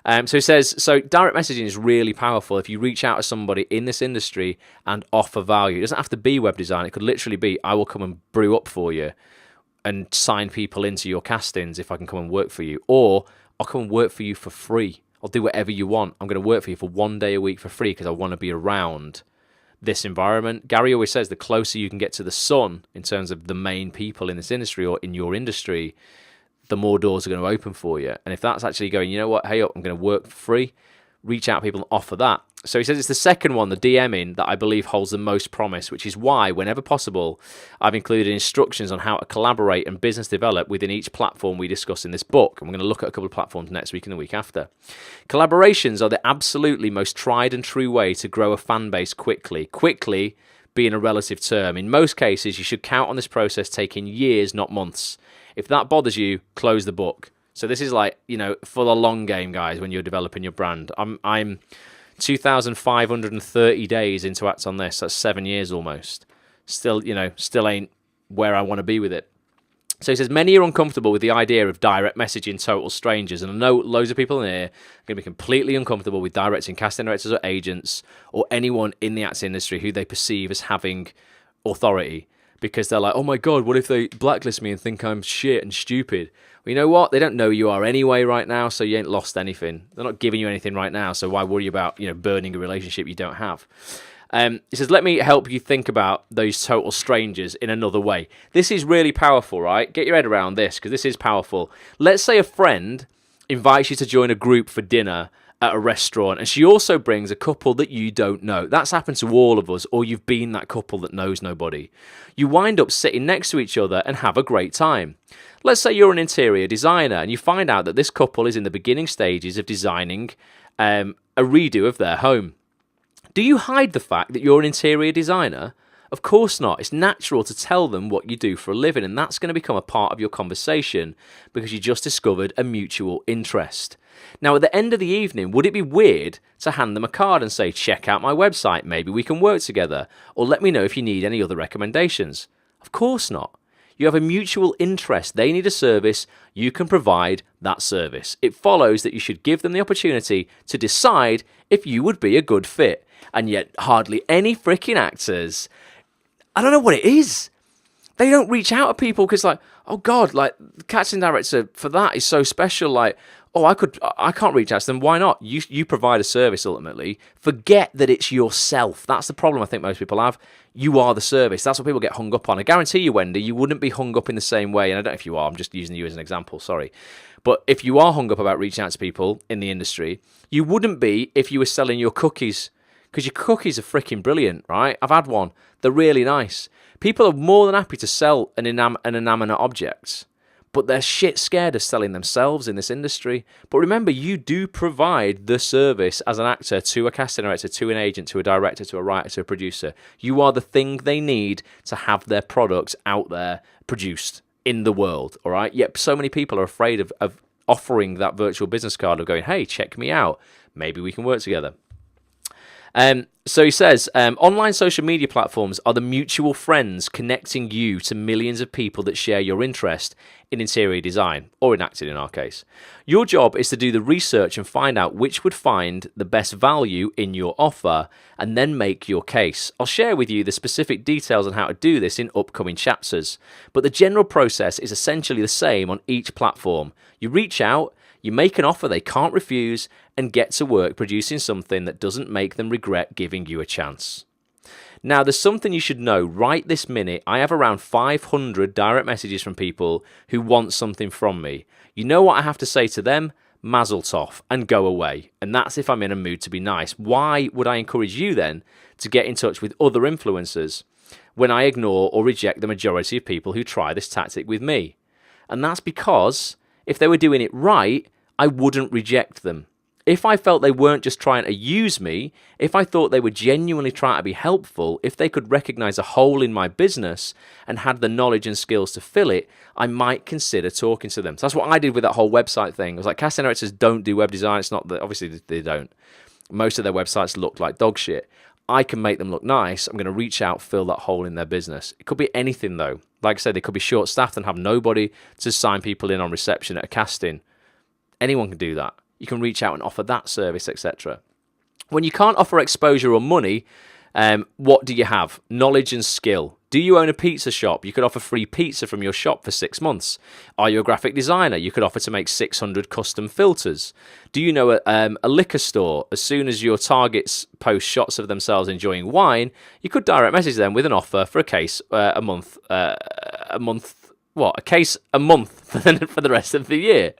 So he says, so direct messaging is really powerful. If you reach out to somebody in this industry and offer value, it doesn't have to be web design. It could literally be, I will come and brew up for you and sign people into your castings if I can come and work for you. Or I'll come and work for you for free. I'll do whatever you want. I'm going to work for you for 1 day a week for free because I want to be around this environment. Gary always says the closer you can get to the sun in terms of the main people in this industry or in your industry, the more doors are going to open for you. And if that's actually going, you know what, hey up, I'm going to work for free, reach out to people and offer that. So he says it's the second one, the DMing, that I believe holds the most promise, which is why, whenever possible, I've included instructions on how to collaborate and business develop within each platform we discuss in this book. And we're going to look at a couple of platforms next week and the week after. Collaborations are the absolutely most tried and true way to grow a fan base quickly. Quickly being a relative term. In most cases, you should count on this process taking years, not months. If that bothers you, close the book. So this is like, for the long game, guys, when you're developing your brand. I'm 2,530 days into Acts on This. That's 7 years almost. Still ain't where I want to be with it. So he says, many are uncomfortable with the idea of direct messaging total strangers. And I know loads of people in here are going to be completely uncomfortable with directing casting directors or agents or anyone in the acts industry who they perceive as having authority. Because they're like, oh my God, what if they blacklist me and think I'm shit and stupid? Well, you know what? They don't know you are anyway right now, so you ain't lost anything. They're not giving you anything right now, so why worry about burning a relationship you don't have? He says, let me help you think about those total strangers in another way. This is really powerful, right? Get your head around this, because this is powerful. Let's say a friend invites you to join a group for dinner at a restaurant, and she also brings a couple that you don't know. That's happened to all of us, or you've been that couple that knows nobody. You wind up sitting next to each other and have a great time. Let's say you're an interior designer and you find out that this couple is in the beginning stages of designing a redo of their home. Do you hide the fact that you're an interior designer? Of course not. It's natural to tell them what you do for a living, and that's going to become a part of your conversation because you just discovered a mutual interest. Now, at the end of the evening, would it be weird to hand them a card and say, check out my website, maybe we can work together, or let me know if you need any other recommendations? Of course not. You have a mutual interest. They need a service. You can provide that service. It follows that you should give them the opportunity to decide if you would be a good fit. And yet, hardly any freaking actors, I don't know what it is. They don't reach out to people because, like, oh God, like the casting director for that is so special. Like, oh, I can't reach out to them. Why not? You provide a service ultimately. Forget that it's yourself. That's the problem I think most people have. You are the service. That's what people get hung up on. I guarantee you, Wendy, you wouldn't be hung up in the same way. And I don't know if you are. I'm just using you as an example. Sorry. But if you are hung up about reaching out to people in the industry, you wouldn't be if you were selling your cookies. Because your cookies are freaking brilliant, right? I've had one. They're really nice. People are more than happy to sell an inanimate object, but they're shit scared of selling themselves in this industry. But remember, you do provide the service as an actor to a casting director, to an agent, to a director, to a writer, to a producer. You are the thing they need to have their products out there produced in the world, all right? Yet so many people are afraid of offering that virtual business card of going, hey, check me out. Maybe we can work together. So he says, online social media platforms are the mutual friends connecting you to millions of people that share your interest in interior design, or in acting in our case. Your job is to do the research and find out which would find the best value in your offer, and then make your case. I'll share with you the specific details on how to do this in upcoming chapters, but the general process is essentially the same on each platform. You reach out, you make an offer they can't refuse, and get to work producing something that doesn't make them regret giving you a chance. Now, there's something you should know right this minute. I have around 500 direct messages from people who want something from me. You know what I have to say to them? Mazel tov, and go away. And that's if I'm in a mood to be nice. Why would I encourage you then to get in touch with other influencers when I ignore or reject the majority of people who try this tactic with me? And that's because if they were doing it right, I wouldn't reject them. If I felt they weren't just trying to use me, if I thought they were genuinely trying to be helpful, if they could recognize a hole in my business and had the knowledge and skills to fill it, I might consider talking to them. So that's what I did with that whole website thing. I was like, casting directors don't do web design. It's not that, obviously they don't. Most of their websites look like dog shit. I can make them look nice. I'm going to reach out, fill that hole in their business. It could be anything though. Like I said, they could be short-staffed and have nobody to sign people in on reception at a casting. Anyone can do that. You can reach out and offer that service, etc. When you can't offer exposure or money, what do you have? Knowledge and skill. Do you own a pizza shop? You could offer free pizza from your shop for 6 months. Are you a graphic designer? You could offer to make 600 custom filters. Do you know a liquor store? As soon as your targets post shots of themselves enjoying wine, you could direct message them with an offer for a case a month for the rest of the year.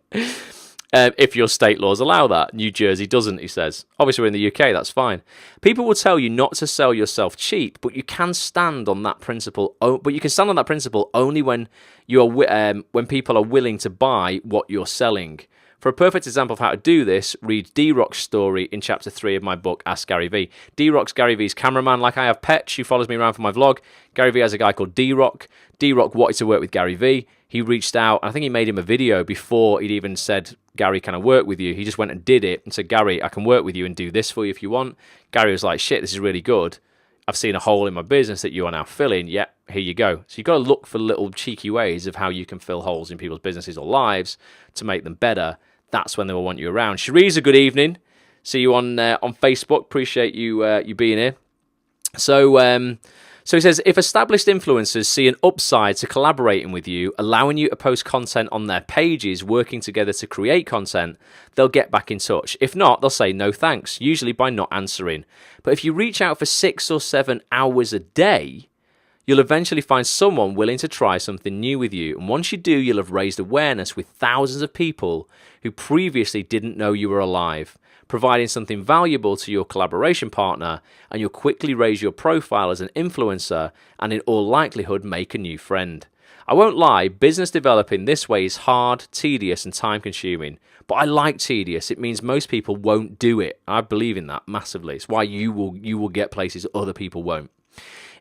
If your state laws allow that. New Jersey doesn't, he says. Obviously, we're in the UK, that's fine. People will tell you not to sell yourself cheap, but you can stand on that principle. But you can stand on that principle only when when people are willing to buy what you're selling. For a perfect example of how to do this, read D-Rock's story in chapter 3 of my book, Ask Gary V. D-Rock's Gary V's cameraman, like I have Petch, who follows me around for my vlog. Gary V has a guy called D-Rock. D-Rock wanted to work with Gary V. He reached out, and I think he made him a video before he'd even said, Gary, can I work with you? He just went and did it and said, Gary, I can work with you and do this for you if you want. Gary was like, shit, this is really good. I've seen a hole in my business that you are now filling. Yeah, here you go. So you've got to look for little cheeky ways of how you can fill holes in people's businesses or lives to make them better. That's when they will want you around. Cherie's, a good evening. See you on Facebook. Appreciate you being here. So he says, if established influencers see an upside to collaborating with you, allowing you to post content on their pages, working together to create content, they'll get back in touch. If not, they'll say no thanks, usually by not answering. But if you reach out for 6 or 7 hours a day, you'll eventually find someone willing to try something new with you. And once you do, you'll have raised awareness with thousands of people who previously didn't know you were alive, providing something valuable to your collaboration partner, and you'll quickly raise your profile as an influencer and in all likelihood make a new friend. I won't lie, business developing this way is hard, tedious and time consuming, but I like tedious. It means most people won't do it. I believe in that massively. It's why you will get places other people won't.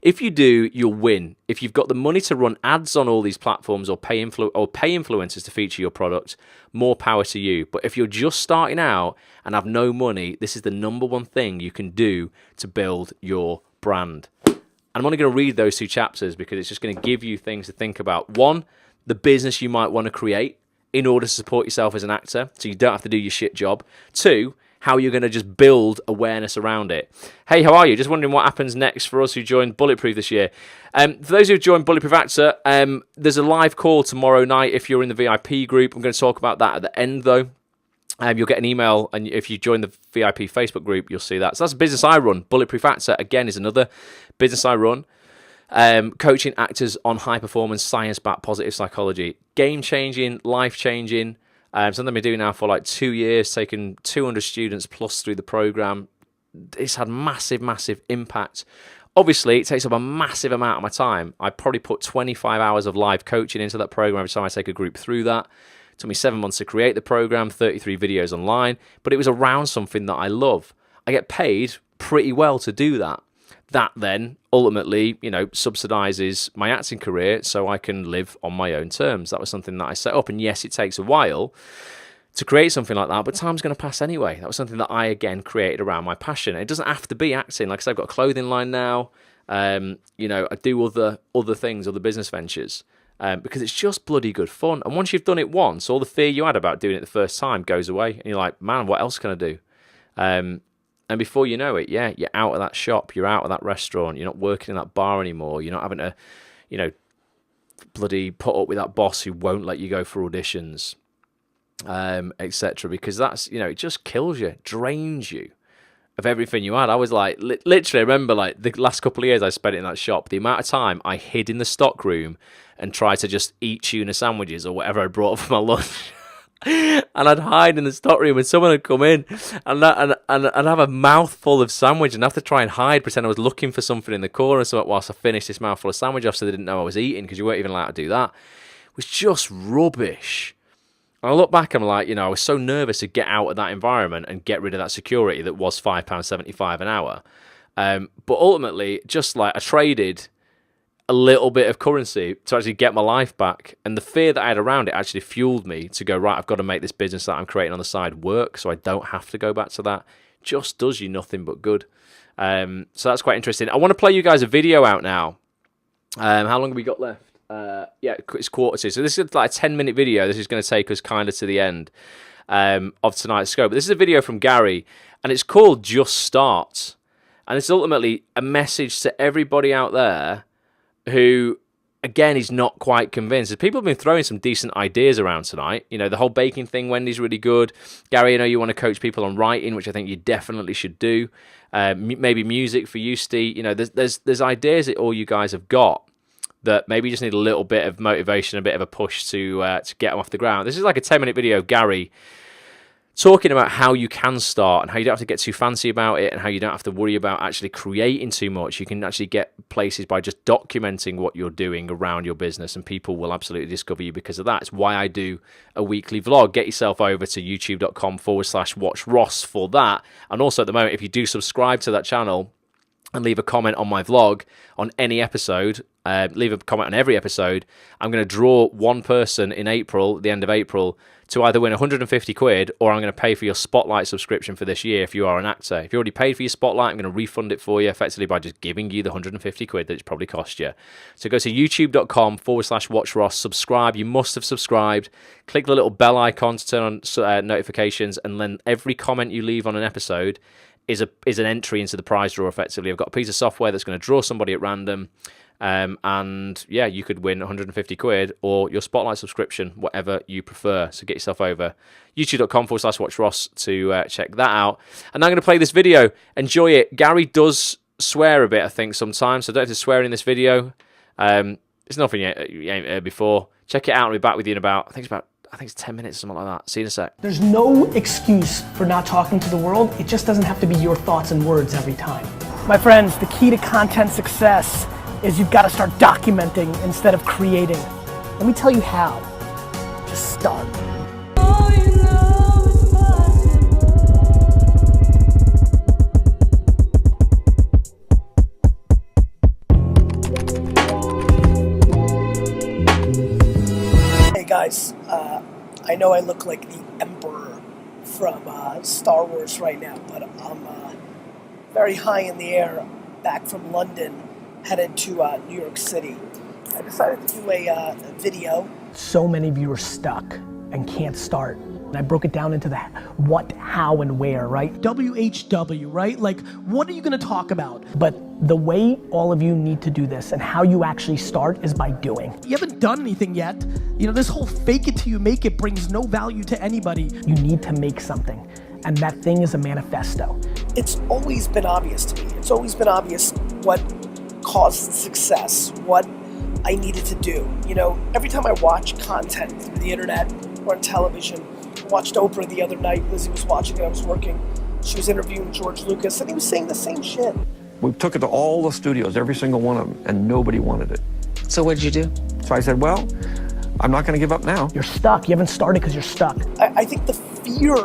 If you do, you'll win. If you've got the money to run ads on all these platforms or pay influencers to feature your product, more power to you. But if you're just starting out and have no money, this is the number one thing you can do to build your brand. And I'm only going to read those 2 chapters because it's just going to give you things to think about. 1, the business you might want to create in order to support yourself as an actor, so you don't have to do your shit job. 2, how you're going to just build awareness around it. Hey, how are you? Just wondering what happens next for us who joined Bulletproof this year. For those who have joined Bulletproof Actor, there's a live call tomorrow night if you're in the VIP group. I'm going to talk about that at the end, though. You'll get an email, and if you join the VIP Facebook group, you'll see that. So that's a business I run. Bulletproof Actor, again, is another business I run. Coaching actors on high performance, science-backed positive psychology. Game-changing, life-changing. Something I've been doing now for like 2 years, taking 200 students plus through the program. It's had massive, massive impact. Obviously, it takes up a massive amount of my time. I probably put 25 hours of live coaching into that program every time I take a group through that. It took me 7 months to create the program, 33 videos online, but it was around something that I love. I get paid pretty well to do that. That then ultimately, subsidizes my acting career so I can live on my own terms. That was something that I set up. And yes, it takes a while to create something like that, but time's going to pass anyway. That was something that I, again, created around my passion. It doesn't have to be acting. Like I said, I've got a clothing line now. I do other things, other business ventures, because it's just bloody good fun. And once you've done it once, all the fear you had about doing it the first time goes away. And you're like, man, what else can I do? And before you know it, you're out of that shop, you're out of that restaurant, you're not working in that bar anymore, you're not having to, bloody put up with that boss who won't let you go for auditions, etc. Because that's, it just kills you, drains you of everything you had. I was like, literally, I remember like the last couple of years I spent in that shop, the amount of time I hid in the stock room and tried to just eat tuna sandwiches or whatever I brought for my lunch. And I'd hide in the stock room and someone would come in and I'd have a mouthful of sandwich and have to try and hide, pretend I was looking for something in the corner so whilst I finished this mouthful of sandwich off so they didn't know I was eating, because you weren't even allowed to do that. It was just rubbish. And I look back and I'm like, I was so nervous to get out of that environment and get rid of that security that was £5.75 an hour. But ultimately, just like I traded a little bit of currency to actually get my life back. And the fear that I had around it actually fueled me to go, right, I've got to make this business that I'm creating on the side work so I don't have to go back to that. Just does you nothing but good. So that's quite interesting. I want to play you guys a video out now. How long have we got left? It's 1:45. So this is like a 10-minute video. This is going to take us kind of to the end of tonight's scope. But this is a video from Gary, and it's called Just Start. And it's ultimately a message to everybody out there who, again, is not quite convinced. People have been throwing some decent ideas around tonight. You know, the whole baking thing, Wendy's really good. Gary, I know you want to coach people on writing, which I think you definitely should do. Maybe music for you, Steve. You know, there's ideas that all you guys have got that maybe you just need a little bit of motivation, a bit of a push to get them off the ground. This is like a 10-minute video of Gary talking about how you can start and how you don't have to get too fancy about it and how you don't have to worry about actually creating too much. You can actually get places by just documenting what you're doing around your business, and people will absolutely discover you because of that. It's why I do a weekly vlog. Get yourself over to youtube.com/watch Ross for that. And also at the moment, if you do subscribe to that channel and leave a comment on my vlog on any episode, leave a comment on every episode, I'm going to draw one person in April, the end of April, to either win 150 quid or I'm going to pay for your Spotlight subscription for this year if you are an actor. If you already paid for your Spotlight, I'm going to refund it for you effectively by just giving you the 150 quid that it's probably cost you. So go to youtube.com/watch Ross, subscribe. You must have subscribed. Click the little bell icon to turn on notifications, and then every comment you leave on an episode is an entry into the prize draw effectively. I've got a piece of software that's going to draw somebody at random. And yeah, you could win 150 quid or your Spotlight subscription, whatever you prefer. So get yourself over youtube.com/watch Ross to check that out. And I'm going to play this video. Enjoy it. Gary does swear a bit, I think, sometimes. So don't have to swear in this video. It's nothing you ain't heard before. Check it out. I'll be back with you in about, I think it's 10 minutes, something like that. See you in a sec. There's no excuse for not talking to the world. It just doesn't have to be your thoughts and words every time. My friends, the key to content success is you've got to start documenting instead of creating. Let me tell you how. Just start. Hey guys, I know I look like the Emperor from Star Wars right now, but I'm very high in the air, back from London, headed to New York City. I decided to do a video. So many of you are stuck and can't start. And I broke it down into the what, how, and where, right? WHW, right? Like, what are you gonna talk about? But the way all of you need to do this and how you actually start is by doing. You haven't done anything yet. You know, this whole fake it till you make it brings no value to anybody. You need to make something. And that thing is a manifesto. It's always been obvious to me. It's always been obvious what caused success, what I needed to do. You know, every time I watch content through the internet or on television, I watched Oprah the other night. Lizzie was watching it, I was working. She was interviewing George Lucas, and he was saying the same shit. We took it to all the studios, every single one of them, and nobody wanted it. So what did you do? So I said, well, I'm not gonna give up now. You're stuck, you haven't started because you're stuck. I think the fear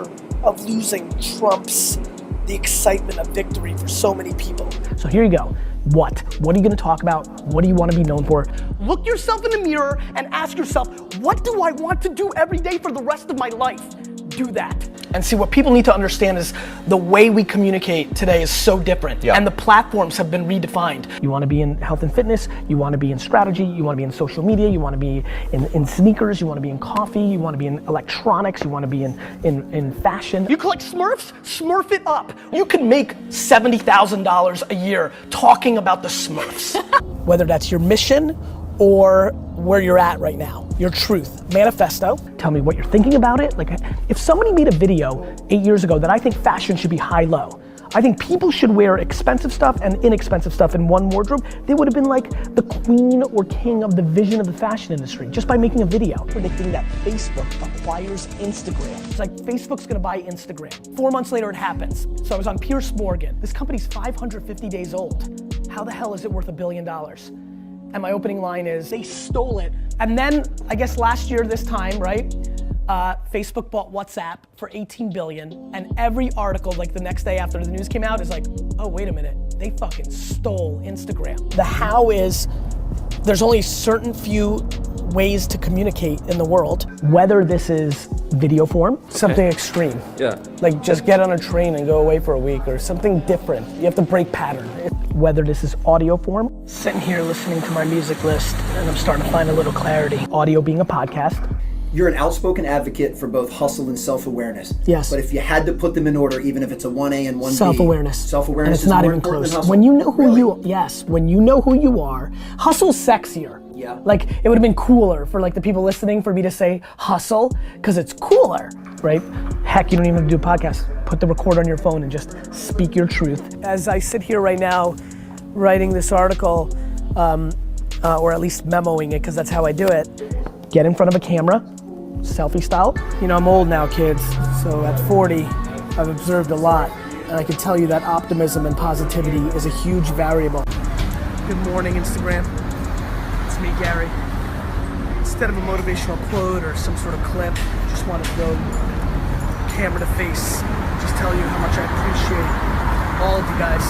of losing trumps the excitement of victory for so many people. So here you go. What are you gonna talk about? What do you wanna be known for? Look yourself in the mirror and ask yourself, what do I want to do every day for the rest of my life? Do that. And see, what people need to understand is the way we communicate today is so different. Yeah. And the platforms have been redefined. You wanna be in health and fitness, you wanna be in strategy, you wanna be in social media, you wanna be in sneakers, you wanna be in coffee, you wanna be in electronics, you wanna be in fashion. You collect Smurfs? Smurf it up. You can make $70,000 a year talking about the Smurfs. Whether that's your mission or where you're at right now, your truth, manifesto. Tell me what you're thinking about it. Like, if somebody made a video 8 years ago that I think fashion should be high-low, I think people should wear expensive stuff and inexpensive stuff in one wardrobe, they would have been like the queen or king of the vision of the fashion industry just by making a video. Predicting that Facebook acquires Instagram. It's like Facebook's gonna buy Instagram. 4 months later it happens. So I was on Pierce Morgan. This company's 550 days old. How the hell is it worth $1 billion? And my opening line is, they stole it. And then, I guess last year this time, right? Facebook bought WhatsApp for 18 billion, and every article, like the next day after the news came out, is like, oh, wait a minute, they fucking stole Instagram. The how is, there's only certain few ways to communicate in the world, whether this is video form, something extreme. Yeah. Like just get on a train and go away for a week, or something different. You have to break pattern. Whether this is audio form, sitting here listening to my music list, and I'm starting to find a little clarity. Audio being a podcast, you're an outspoken advocate for both hustle and self-awareness. Yes. But if you had to put them in order, even if it's a 1A and 1B. Self-awareness. Self-awareness and it's is not more even important close. than hustle. When you know who Really? when you know who you are, hustle's sexier. Yeah. Like, it would have been cooler for like the people listening for me to say hustle, because it's cooler, right? Heck, you don't even have to do a podcast. Put the recorder on your phone and just speak your truth. As I sit here right now, writing this article, or at least memoing it, because that's how I do it, get in front of a camera, selfie style. You know, I'm old now, kids, so at 40, I've observed a lot, and I can tell you that optimism and positivity is a huge variable. Good morning, Instagram. It's me, Gary. Instead of a motivational quote or some sort of clip, just wanted to go camera to face, just tell you how much I appreciate all of you guys.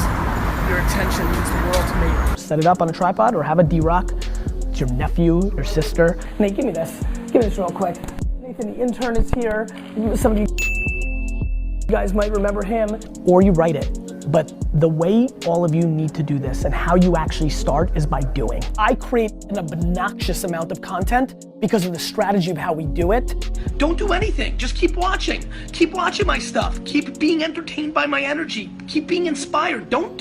Your attention means the world to me. Set it up on a tripod or have a D-Rock. It's your nephew, your sister. Nate, give me this. Give me this real quick. Nathan, the intern, is here. Some of you guys might remember him. Or you write it. But the way all of you need to do this and how you actually start is by doing. I create an obnoxious amount of content because of the strategy of how we do it. Don't do anything, just keep watching. Keep watching my stuff. Keep being entertained by my energy. Keep being inspired. Don't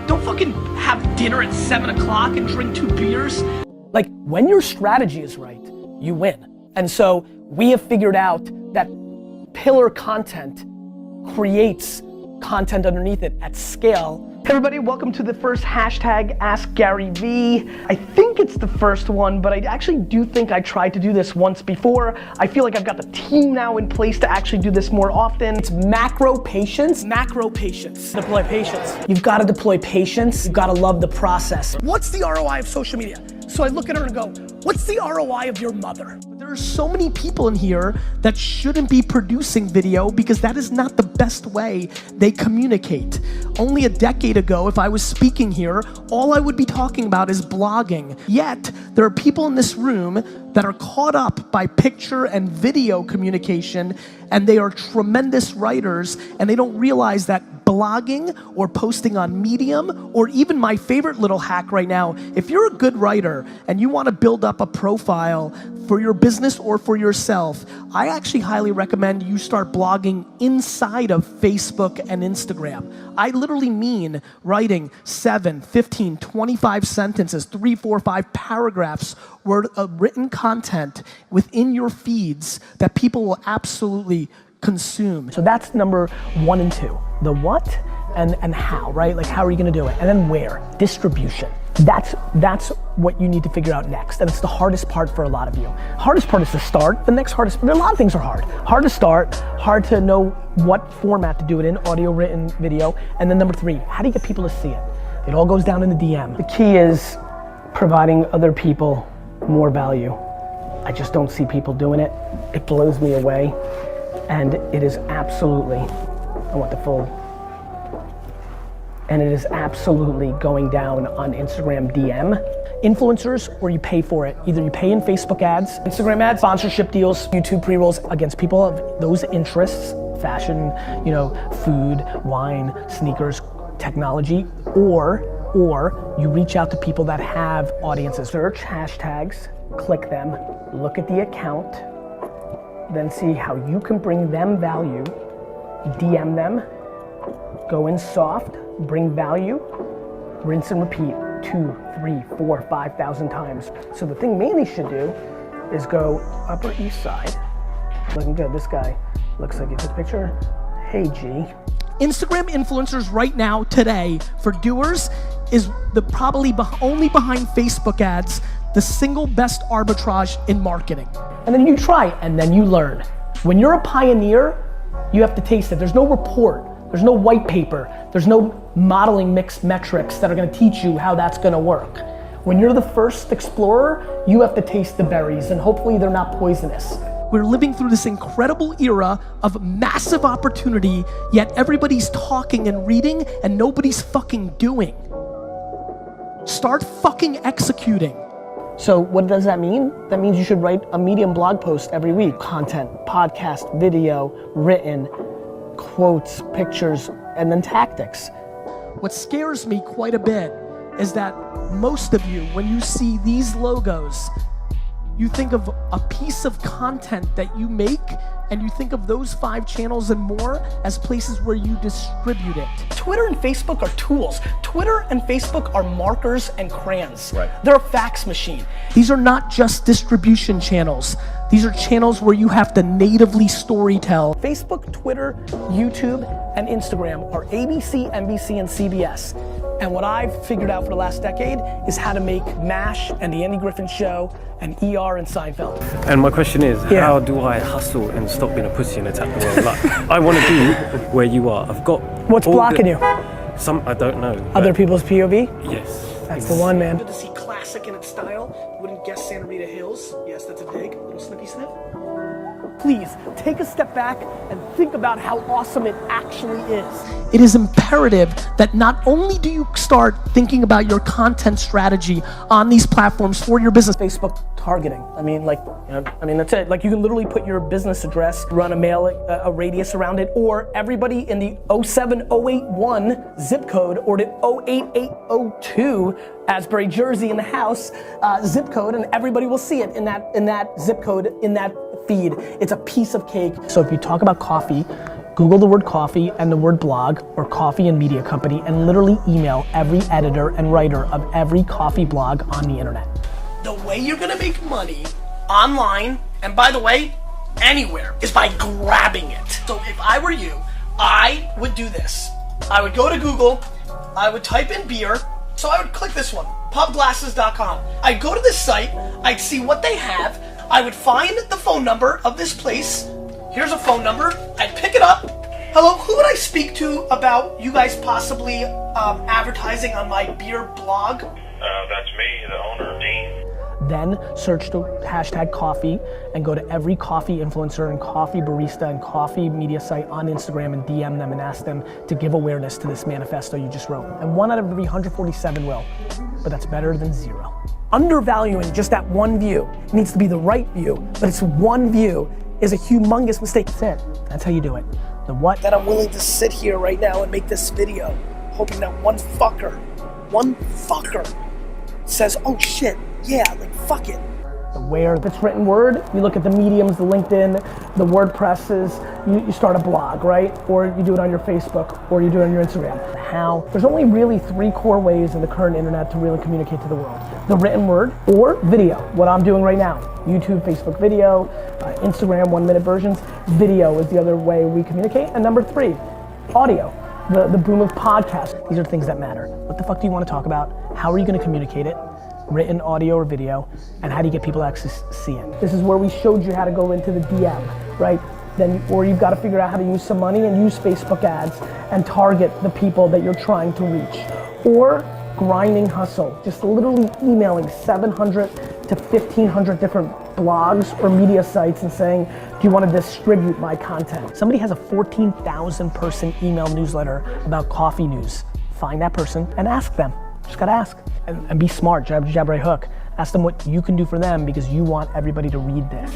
fucking have dinner at 7 o'clock and drink 2 beers. Like, when your strategy is right, you win. And so we have figured out that pillar content creates content underneath it at scale. Hey everybody, welcome to the first hashtag Ask Gary V. I think it's the first one, but I actually do think I tried to do this once before. I feel like I've got the team now in place to actually do this more often. It's macro patience. Macro patience. Deploy patience. You've got to deploy patience. You've got to love the process. What's the ROI of social media? So I look at her and go, what's the ROI of your mother? There are so many people in here that shouldn't be producing video because that is not the best way they communicate. Only a decade ago, if I was speaking here, all I would be talking about is blogging. Yet, there are people in this room that are caught up by picture and video communication, and they are tremendous writers, and they don't realize that blogging or posting on Medium, or even my favorite little hack right now, if you're a good writer and you want to build up a profile for your business or for yourself, I actually highly recommend you start blogging inside of Facebook and Instagram. I literally mean writing 7, 15, 25 sentences, 3, 4, 5 paragraphs worth of written content within your feeds that people will absolutely consume. So that's number 1 and 2. The what and how, right? Like, how are you gonna do it? And then where? Distribution. That's what you need to figure out next. And it's the hardest part for a lot of you. Hardest part is to start. The next hardest, a lot of things are hard. Hard to start, hard to know what format to do it in, audio, written, video. And then number 3, how do you get people to see it? It all goes down in the DM. The key is providing other people more value. I just don't see people doing it. It blows me away. And it is absolutely, I want the full, and it is absolutely going down on Instagram DM. Influencers, where you pay for it. Either you pay in Facebook ads, Instagram ads, sponsorship deals, YouTube pre-rolls against people of those interests, fashion, you know, food, wine, sneakers, technology, or you reach out to people that have audiences. Search hashtags, click them, look at the account, then see how you can bring them value, DM them, go in soft, bring value, rinse and repeat 2, 3, 4, 5,000 times. So the thing Manny should do is go Upper East Side. Looking good, this guy looks like he took a picture. Hey G. Instagram influencers right now, today, for doers, is the probably only behind Facebook ads, the single best arbitrage in marketing. And then you try, and then you learn. When you're a pioneer, you have to taste it. There's no report, there's no white paper, there's no modeling mixed metrics that are gonna teach you how that's gonna work. When you're the first explorer, you have to taste the berries, and hopefully they're not poisonous. We're living through this incredible era of massive opportunity, yet everybody's talking and reading, and nobody's fucking doing. Start fucking executing. So what does that mean? That means you should write a Medium blog post every week. Content, podcast, video, written, quotes, pictures, and then tactics. What scares me quite a bit is that most of you, when you see these logos, you think of a piece of content that you make, and you think of those 5 channels and more as places where you distribute it. Twitter and Facebook are tools. Twitter and Facebook are markers and crayons. Right. They're a fax machine. These are not just distribution channels. These are channels where you have to natively storytell. Facebook, Twitter, YouTube, and Instagram are ABC, NBC, and CBS. And what I've figured out for the last decade is how to make MASH and The Andy Griffin Show and ER and Seinfeld. And my question is, how do I hustle and stop being a pussy and attack the world? Like, I want to be where you are. I've got... What's blocking you? Some, I don't know. Other people's POV? Yes. That's the one, man. Good to see classic in its style. Wouldn't guess Santa Rita Hills. Yes, that's a dig. Little snippy snip. Please, take a step back and think about how awesome it actually is. It is imperative that not only do you start thinking about your content strategy on these platforms for your business. Facebook targeting. I mean, that's it. Like, you can literally put your business address, run a radius around it, or everybody in the 07081 zip code or the 08802 Asbury, Jersey in the house zip code, and everybody will see it in that zip code, in that feed. It's a piece of cake. So if you talk about coffee, Google the word coffee and the word blog or coffee and media company, and literally email every editor and writer of every coffee blog on the internet. The way you're gonna make money online, and by the way, anywhere, is by grabbing it. So if I were you, I would do this. I would go to Google, I would type in beer, so I would click this one, pubglasses.com. I'd go to this site, I'd see what they have, I would find the phone number of this place. Here's a phone number. I'd pick it up. Hello, who would I speak to about you guys possibly advertising on my beer blog? That's me, the owner, Dean. Then search the hashtag coffee and go to every coffee influencer and coffee barista and coffee media site on Instagram and DM them and ask them to give awareness to this manifesto you just wrote. And 1 out of every 147 will, but that's better than 0. Undervaluing just that one view. It needs to be the right view, but it's one view is a humongous mistake. That's it. That's how you do it. The what? That I'm willing to sit here right now and make this video, hoping that one fucker says, oh shit, yeah, like fuck it. The where, if it's written word, you look at the mediums, the LinkedIn, the WordPresses, you start a blog, right? Or you do it on your Facebook, or you do it on your Instagram. How? There's only really 3 core ways in the current internet to really communicate to the world. The written word or video, what I'm doing right now. YouTube, Facebook video, Instagram 1-minute versions. Video is the other way we communicate. And number 3, audio. The boom of podcasts. These are things that matter. What the fuck do you want to talk about? How are you going to communicate it? Written, audio, or video, and how do you get people to actually see it? This is where we showed you how to go into the DM, right? Then, or you've got to figure out how to use some money and use Facebook ads and target the people that you're trying to reach. Or grinding hustle, just literally emailing 700 to 1,500 different blogs or media sites and saying, do you want to distribute my content? Somebody has a 14,000 person email newsletter about coffee news. Find that person and ask them. Just gotta ask. And be smart, jab, right hook. Ask them what you can do for them because you want everybody to read this.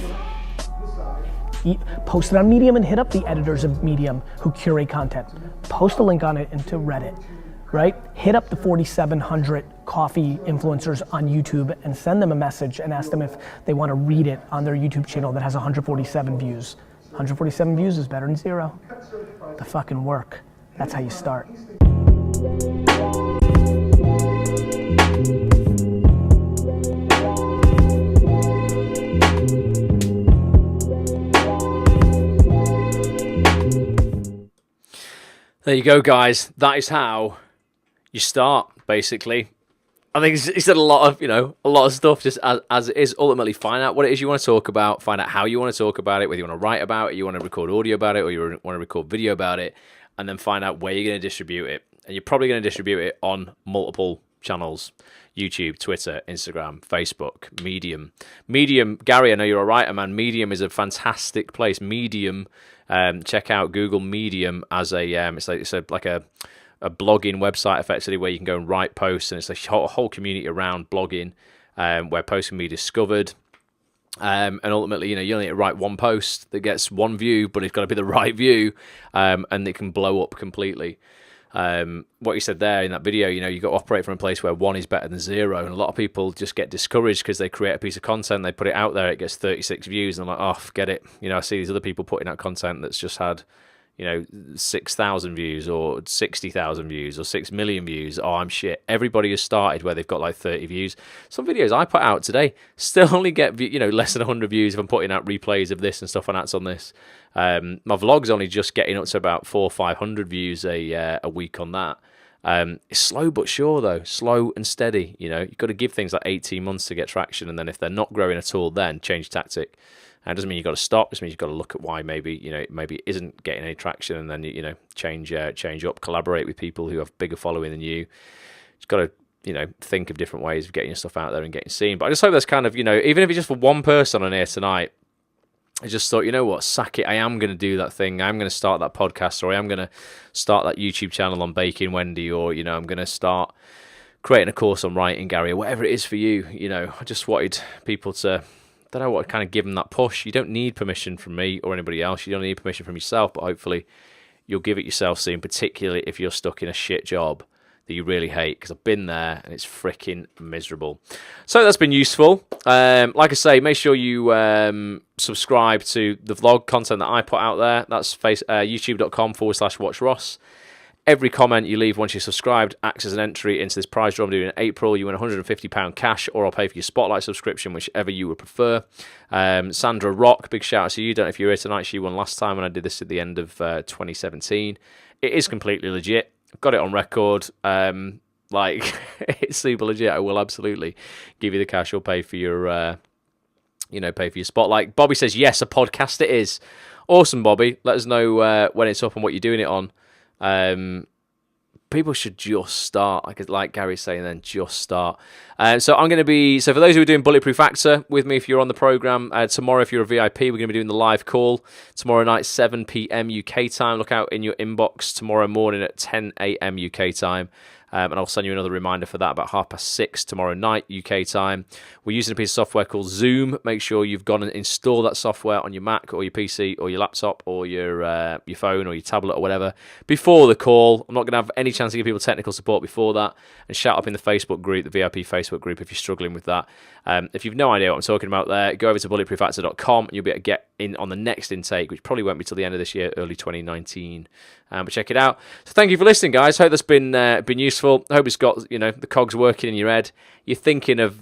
Post it on Medium and hit up the editors of Medium who curate content. Post a link on it into Reddit, right? Hit up the 4,700 coffee influencers on YouTube and send them a message and ask them if they want to read it on their YouTube channel that has 147 views. 147 views is better than 0. The fucking work. That's how you start. There you go, guys. That is how you start, basically. I think he said a lot of stuff just as it is. Ultimately, find out what it is you want to talk about, find out how you want to talk about it, whether you want to write about it, you want to record audio about it, or you want to record video about it, and then find out where you're going to distribute it. And you're probably going to distribute it on multiple channels: YouTube, Twitter, Instagram, Facebook, Medium. Medium, Gary, I know you're a writer, man. Medium is a fantastic place. Medium, check out Google Medium as a it's like a blogging website, effectively, where you can go and write posts, and it's a whole community around blogging, where posts can be discovered. And ultimately, you only need to write one post that gets one view, but it's got to be the right view, and it can blow up completely. what you said there in that video, you've got to operate from a place where 1 is better than 0, and a lot of people just get discouraged because they create a piece of content, they put it out there, it gets 36 views, and I'm like, oh, forget it. I see these other people putting out content that's just had 6,000 views or 60,000 views or 6 million views. Oh, I'm shit. Everybody has started where they've got like 30 views. Some videos I put out today still only get less than 100 views if I'm putting out replays of this and stuff on Ats on this. My vlog's only just getting up to about 400 or 500 views a week on that. It's slow but sure though, slow and steady. You've got to give things like 18 months to get traction, and then if they're not growing at all, then change tactic. It doesn't mean you've got to stop. It just means you've got to look at why maybe it isn't getting any traction, and then change up, collaborate with people who have bigger following than you. You've got to think of different ways of getting your stuff out there and getting seen. But I just hope there's kind of even if it's just for one person on here tonight, I just thought, what, sack it. I am going to do that thing. I'm going to start that podcast, or I am going to start that YouTube channel on Baking Wendy, or I'm going to start creating a course on writing, Gary, or whatever it is for you. I just wanted people to. I don't know what kind of give them that push. You don't need permission from me or anybody else. You don't need permission from yourself, but hopefully you'll give it yourself soon, particularly if you're stuck in a shit job that you really hate, because I've been there and it's freaking miserable. So that's been useful. Like I say, make sure you subscribe to the vlog content that I put out there. That's youtube.com/watchross. Every comment you leave once you're subscribed acts as an entry into this prize draw I'm doing in April. You win £150 cash, or I'll pay for your Spotlight subscription, whichever you would prefer. Sandra Rock, big shout out to you. Don't know if you were here tonight. She won last time when I did this at the end of 2017. It is completely legit. I've got it on record. It's super legit. I will absolutely give you the cash or pay for your, pay for your Spotlight. Bobby says, yes, a podcast it is. Awesome, Bobby. Let us know when it's up and what you're doing it on. People should just start, like Gary's saying then, just start. So I'm going to be, for those who are doing Bulletproof Actor with me, if you're on the program, tomorrow if you're a VIP, we're going to be doing the live call tomorrow night, 7 p.m. UK time. Look out in your inbox tomorrow morning at 10 a.m. UK time. And I'll send you another reminder for that about 6:30 tomorrow night UK time. We're using a piece of software called Zoom. Make sure you've gone and installed that software on your Mac or your PC or your laptop or your phone or your tablet or whatever before the call. I'm not going to have any chance to give people technical support before that. And shout up in the Facebook group, the VIP Facebook group, if you're struggling with that. If you've no idea what I'm talking about there, go over to bulletproofactor.com and you'll be able to get in on the next intake, which probably won't be till the end of this year, early 2019. But check it out. So thank you for listening, guys. Hope that's been useful. I hope it's got the cogs working in your head. You're thinking of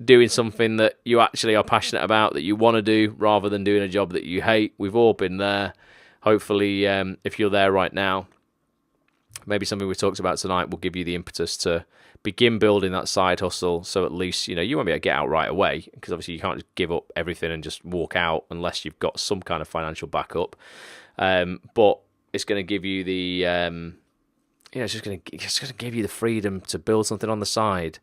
doing something that you actually are passionate about, that you want to do, rather than doing a job that you hate. We've all been there. Hopefully, if you're there right now, maybe something we talked about tonight will give you the impetus to begin building that side hustle. So at least you won't be able to get out right away, because obviously you can't just give up everything and just walk out unless you've got some kind of financial backup. But it's going to give you the it's just going to give you the freedom to build something on the side,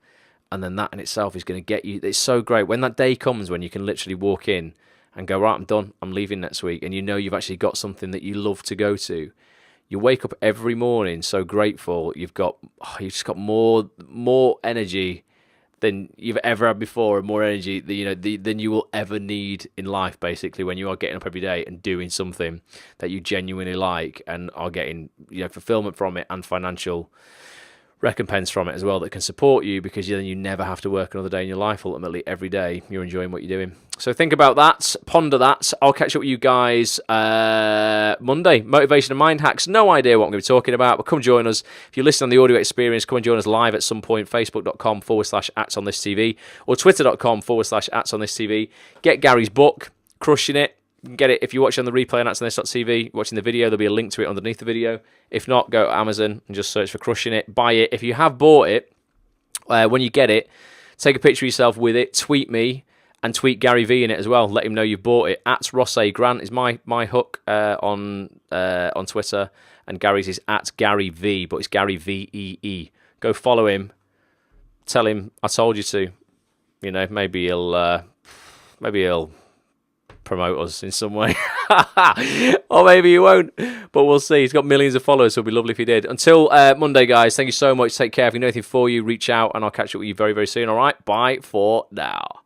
and then that in itself is going to get you. It's so great when that day comes when you can literally walk in and go, right, I'm done, I'm leaving next week, and you've actually got something that you love to go to. You wake up every morning so grateful. You've just got more energy than you've ever had before, and more energy than you will ever need in life, basically, when you are getting up every day and doing something that you genuinely like and are getting fulfillment from it and financial recompense from it as well that can support you, because then you never have to work another day in your life. Ultimately, every day you're enjoying what you're doing. So think about that, ponder that. I'll catch up with you guys Monday. Motivation and mind hacks. No idea what I'm going to be talking about, but come join us. If you listen on the audio experience, come and join us live at some point. Facebook.com/@onthistv or Twitter.com/@onthistv. Get Gary's book, Crushing It. You can get it if you watch on the replay on AtsOnThis.tv, watching the video. There'll be a link to it underneath the video. If not, go to Amazon and just search for Crushing It. Buy it. If you have bought it, when you get it, take a picture of yourself with it, tweet me, and tweet Gary V in it as well. Let him know you've bought it. @RossAGrant is my hook on Twitter, and Gary's is @GaryV, but it's Gary VEE. Go follow him. Tell him I told you to. Maybe he'll promote us in some way. Or maybe he won't, but we'll see. He's got millions of followers, so it'll be lovely if he did. Until Monday, guys, thank you so much. Take care. If you know anything for you, reach out, and I'll catch up with you very, very soon. All right, bye for now.